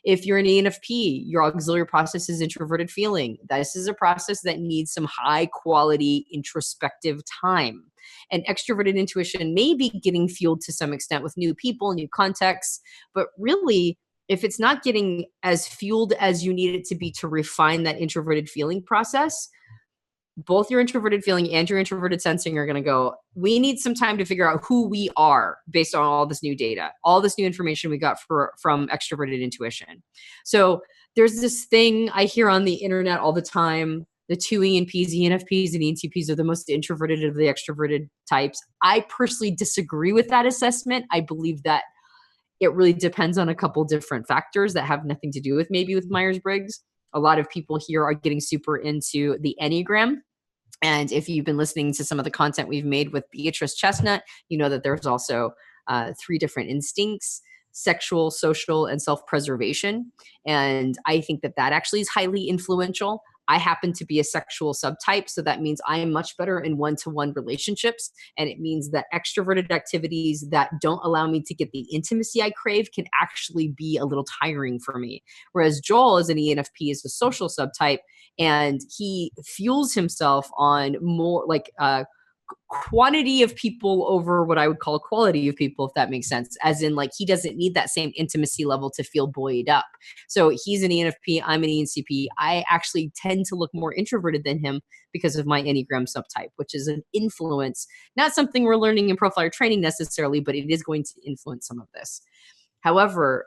A: If you're an ENFP, your auxiliary process is introverted feeling. This is a process that needs some high quality introspective time. And extroverted intuition may be getting fueled to some extent with new people, new contexts, but really, if it's not getting as fueled as you need it to be to refine that introverted feeling process, both your introverted feeling and your introverted sensing are going to go, we need some time to figure out who we are based on all this new data, all this new information we got from extroverted intuition. So there's this thing I hear on the internet all the time, the two ENPs, ENFPs, and ENTPs are the most introverted of the extroverted types. I personally disagree with that assessment. I believe that it really depends on a couple different factors that have nothing to do with maybe with Myers-Briggs. A lot of people here are getting super into the Enneagram. And if you've been listening to some of the content we've made with Beatrice Chestnut, you know that there's also 3 different instincts: sexual, social, and self-preservation. And I think that that actually is highly influential. I happen to be a sexual subtype, so that means I am much better in one-to-one relationships. And it means that extroverted activities that don't allow me to get the intimacy I crave can actually be a little tiring for me. Whereas Joel, as an ENFP, is a social subtype, and he fuels himself on more like quantity of people over what I would call quality of people, if that makes sense. As in, like, he doesn't need that same intimacy level to feel buoyed up. So he's an ENFP, I'm an ENCP. I actually tend to look more introverted than him because of my Enneagram subtype, which is an influence, not something we're learning in profiler training necessarily, but it is going to influence some of this. However,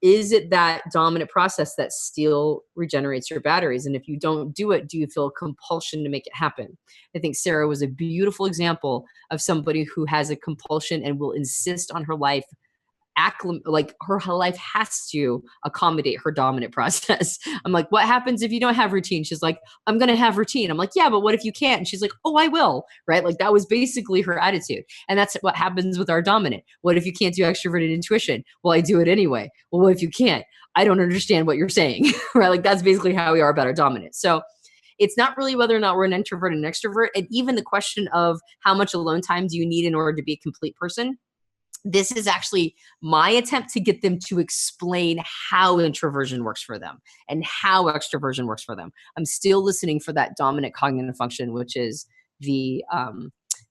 A: is it that dominant process that still regenerates your batteries? And if you don't do it, do you feel compulsion to make it happen? I think Sara was a beautiful example of somebody who has a compulsion and will insist on her life like her life has to accommodate her dominant process. I'm like, what happens if you don't have routine? She's like, I'm going to have routine. I'm like, yeah, but what if you can't? And she's like, oh, I will. Right. Like that was basically her attitude. And that's what happens with our dominant. What if you can't do extroverted intuition? Well, I do it anyway. Well, what if you can't? I don't understand what you're saying. Right. Like that's basically how we are about our dominant. So it's not really whether or not we're an introvert and an extrovert. And even the question of how much alone time do you need in order to be a complete person? This is actually my attempt to get them to explain how introversion works for them and how extroversion works for them. I'm still listening for that dominant cognitive function, which is the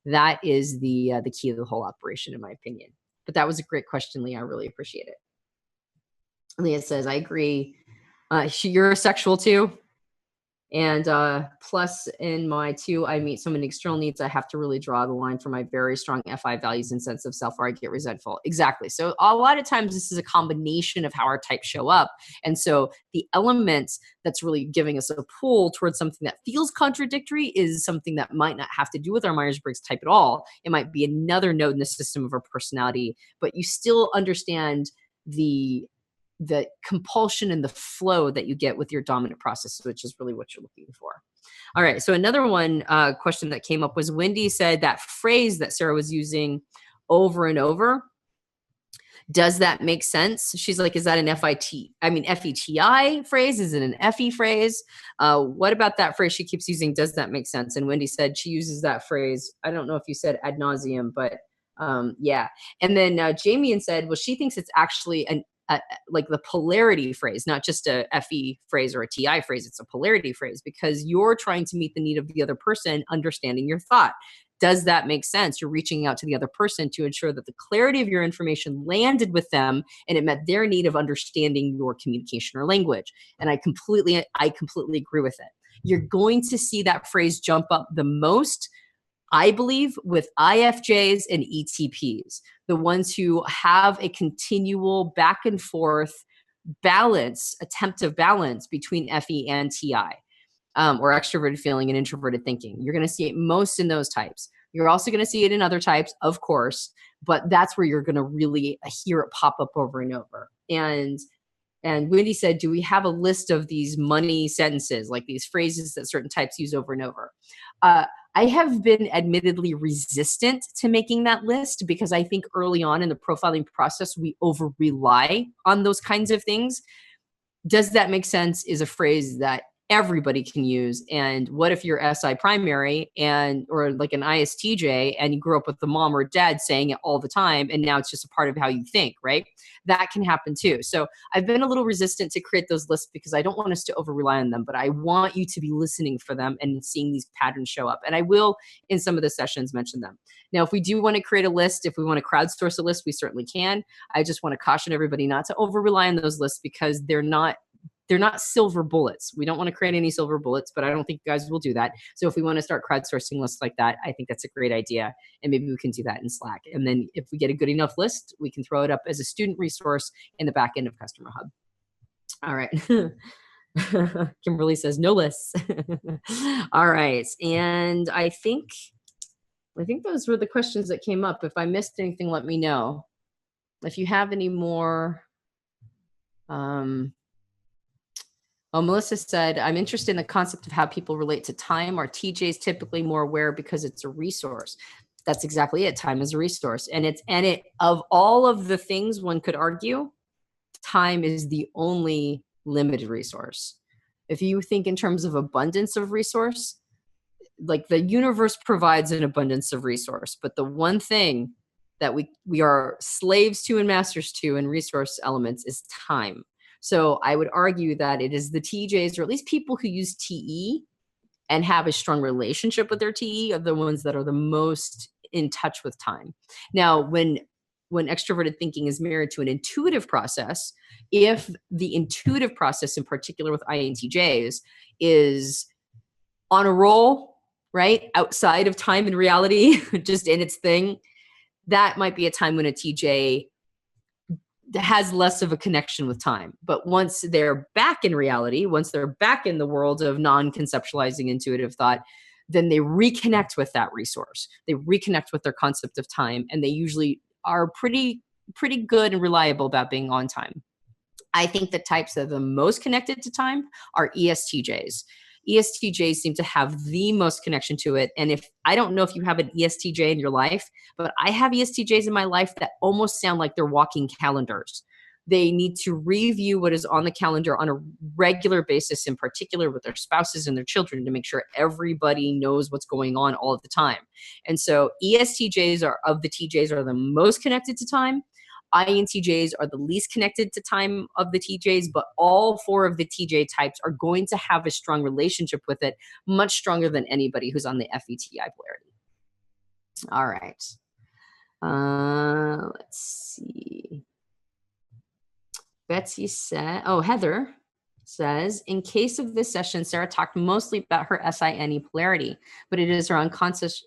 A: key to the whole operation, in my opinion. But that was a great question, Leah. I really appreciate it. Leah says, I agree. You're sexual too. And plus in my 2, I meet so many external needs. I have to really draw the line for my very strong FI values and sense of self, or I get resentful. Exactly. So a lot of times this is a combination of how our types show up. And so the elements that's really giving us a pull towards something that feels contradictory is something that might not have to do with our Myers-Briggs type at all. It might be another node in the system of our personality, but you still understand the compulsion and the flow that you get with your dominant process, which is really what you're looking for. All right. So another one question that came up was Wendy said that phrase that Sara was using over and over. Does that make sense? She's like, is that an FETI phrase? Is it an FE phrase? What about that phrase she keeps using? Does that make sense? And Wendy said she uses that phrase. I don't know if you said ad nauseum, but yeah. And then Jamie said, well, she thinks it's actually like the polarity phrase, not just a FE phrase or a TI phrase. It's a polarity phrase because you're trying to meet the need of the other person, understanding your thought. Does that make sense? You're reaching out to the other person to ensure that the clarity of your information landed with them and it met their need of understanding your communication or language. And I completely agree with it. You're going to see that phrase jump up the most, I believe, with IFJs and ETPs, the ones who have a continual back and forth attempt of balance between FE and TI, or extroverted feeling and introverted thinking. You're going to see it most in those types. You're also going to see it in other types, of course, but that's where you're going to really hear it pop up over and over. And Wendy said, do we have a list of these money sentences, like these phrases that certain types use over and over? I have been admittedly resistant to making that list because I think early on in the profiling process, we over-rely on those kinds of things. Does that make sense is a phrase that everybody can use. And what if you're SI primary or like an ISTJ and you grew up with the mom or dad saying it all the time and now it's just a part of how you think, right? That can happen too. So I've been a little resistant to create those lists because I don't want us to over rely on them, but I want you to be listening for them and seeing these patterns show up. And I will in some of the sessions mention them. Now, if we do want to create a list, if we want to crowdsource a list, we certainly can. I just want to caution everybody not to over rely on those lists because they're not silver bullets. We don't want to create any silver bullets, but I don't think you guys will do that. So if we want to start crowdsourcing lists like that, I think that's a great idea. And maybe we can do that in Slack. And then if we get a good enough list, we can throw it up as a student resource in the back end of Customer Hub. All right. Kimberly says no lists. All right. And I think those were the questions that came up. If I missed anything, let me know. If you have any more, Melissa said, I'm interested in the concept of how people relate to time. Are TJs typically more aware because it's a resource? That's exactly it. Time is a resource. And it of all of the things one could argue, time is the only limited resource. If you think in terms of abundance of resource, like the universe provides an abundance of resource, but the one thing that we are slaves to and masters to in resource elements is time. So I would argue that it is the TJs, or at least people who use TE and have a strong relationship with their TE, are the ones that are the most in touch with time. Now, when extroverted thinking is married to an intuitive process, if the intuitive process, in particular with INTJs, is on a roll, right, outside of time and reality, just in its thing, that might be a time when a TJ has less of a connection with time. But once they're back in reality, once they're back in the world of non-conceptualizing intuitive thought, then they reconnect with that resource. They reconnect with their concept of time, and they usually are pretty pretty good and reliable about being on time. I think the types that are the most connected to time are ESTJs. ESTJs seem to have the most connection to it. And if I don't know if you have an ESTJ in your life, but I have ESTJs in my life that almost sound like they're walking calendars. They need to review what is on the calendar on a regular basis, in particular with their spouses and their children, to make sure everybody knows what's going on all of the time. And so ESTJs of the TJs are the most connected to time. INTJs are the least connected to time of the TJs, but all 4 of the TJ types are going to have a strong relationship with it, much stronger than anybody who's on the FETI polarity. All right. Let's see. Betsy said, Heather says, in case of this session, Sara talked mostly about her SINE polarity, but it is her unconscious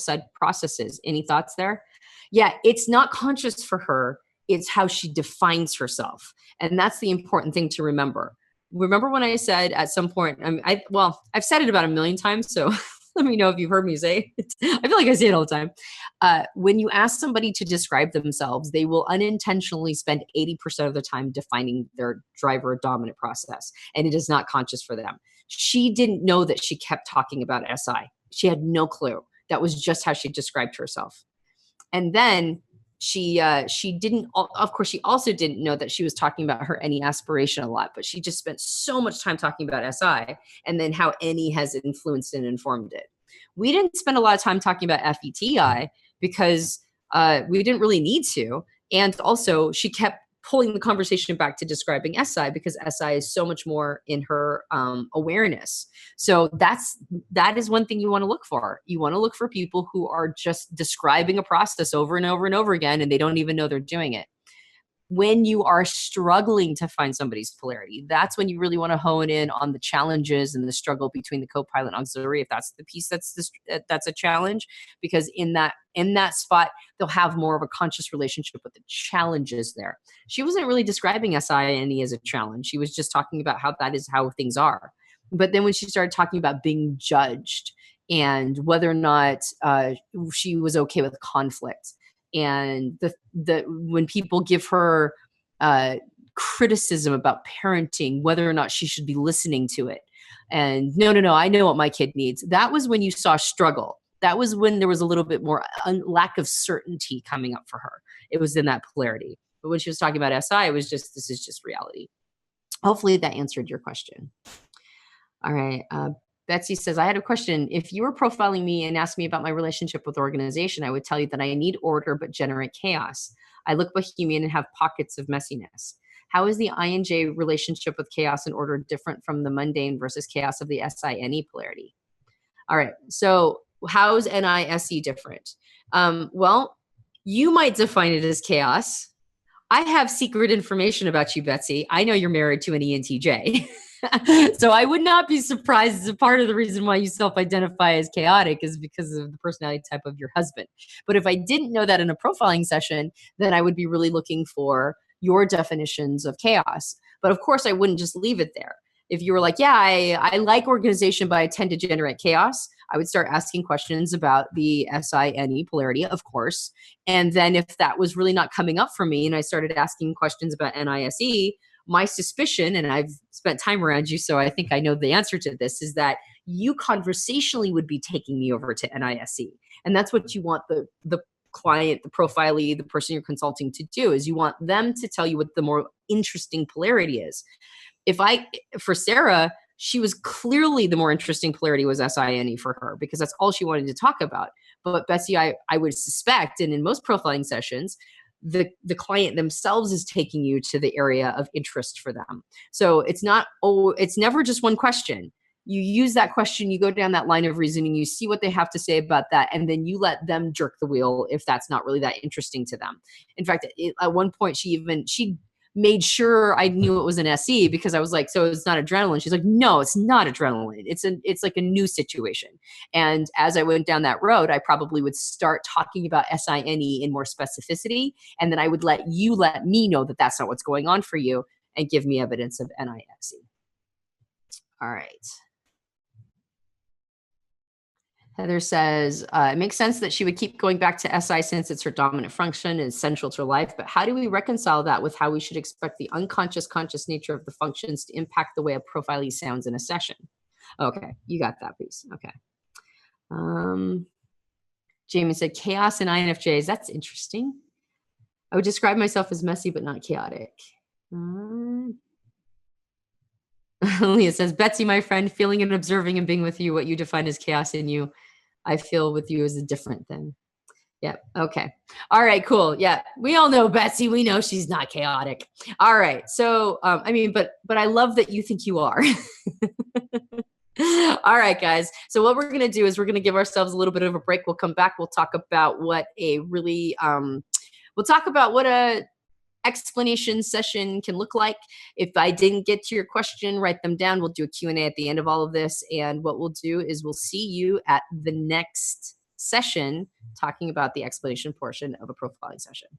A: side processes. Any thoughts there? Yeah, it's not conscious for her. It's how she defines herself. And that's the important thing to remember. Remember when I said at some point, I've said it about 1 million times, so let me know if you've heard me say it. I feel like I say it all the time. When you ask somebody to describe themselves, they will unintentionally spend 80% of the time defining their driver dominant process, and it is not conscious for them. She didn't know that she kept talking about SI. She had no clue. That was just how she described herself. And then she didn't, of course, she also didn't know that she was talking about her NE aspiration a lot, but she just spent so much time talking about SI and then how NE has influenced and informed it. We didn't spend a lot of time talking about FETI because we didn't really need to. And also she kept pulling the conversation back to describing SI because SI is so much more in her awareness. So that is one thing you want to look for. You want to look for people who are just describing a process over and over and over again, and they don't even know they're doing it. When you are struggling to find somebody's polarity, that's when you really want to hone in on the challenges and the struggle between the co-pilot and auxiliary. If that's the piece that's a challenge, because in that spot, they'll have more of a conscious relationship with the challenges there. She wasn't really describing SINE as a challenge. She was just talking about how that is how things are. But then when she started talking about being judged and whether or not she was okay with conflict, and the when people give her criticism about parenting, whether or not she should be listening to it, and no, I know what my kid needs. That was when you saw struggle. That was when there was a little bit more lack of certainty coming up for her. It was in that polarity. But when she was talking about SI, it was just, this is just reality. Hopefully that answered your question. All right. Betsy says, I had a question. If you were profiling me and asked me about my relationship with organization, I would tell you that I need order but generate chaos. I look bohemian and have pockets of messiness. How is the INJ relationship with chaos and order different from the mundane versus chaos of the SINE polarity? All right. So how's NISE different? Well, you might define it as chaos. I have secret information about you, Betsy. I know you're married to an ENTJ. So I would not be surprised if part of the reason why you self-identify as chaotic is because of the personality type of your husband. But if I didn't know that in a profiling session, then I would be really looking for your definitions of chaos. But of course, I wouldn't just leave it there. If you were like, yeah, I like organization, but I tend to generate chaos, I would start asking questions about the SINE polarity, of course. And then if that was really not coming up for me and I started asking questions about NISE, my suspicion, and I've spent time around you, so I think I know the answer to this, is that you conversationally would be taking me over to NISE. And that's what you want the client, the profilee, the person you're consulting to do, is you want them to tell you what the more interesting polarity is. For Sara, she was clearly the more interesting polarity was SINE for her because that's all she wanted to talk about. But Betsy, I would suspect, and in most profiling sessions, the client themselves is taking you to the area of interest for them. So it's never just one question. You use that question, you go down that line of reasoning, you see what they have to say about that, and then you let them jerk the wheel if that's not really that interesting to them. In fact, at one point, she made sure I knew it was an SE because I was like, so it's not adrenaline. She's like, no, it's not adrenaline. It's like a new situation. And as I went down that road, I probably would start talking about SINE in more specificity. And then I would let me know that that's not what's going on for you and give me evidence of NISE. All right. Heather says, it makes sense that she would keep going back to SI since it's her dominant function and is central to her life. But how do we reconcile that with how we should expect the unconscious, conscious nature of the functions to impact the way a profilee sounds in a session? Okay, you got that piece. Okay. Jamie said, chaos and INFJs. That's interesting. I would describe myself as messy, but not chaotic. Leah says, Betsy, my friend, feeling and observing and being with you, what you define as chaos in you, I feel with you is a different thing. Yep. Okay. All right, cool. Yeah. We all know Betsy. We know she's not chaotic. All right. So, I mean, but I love that you think you are. All right, guys. So what we're going to do is we're going to give ourselves a little bit of a break. We'll come back. We'll talk about what a explanation session can look like. If I didn't get to your question, write them down. We'll do a Q&A at the end of all of this. And what we'll do is we'll see you at the next session talking about the explanation portion of a profiling session.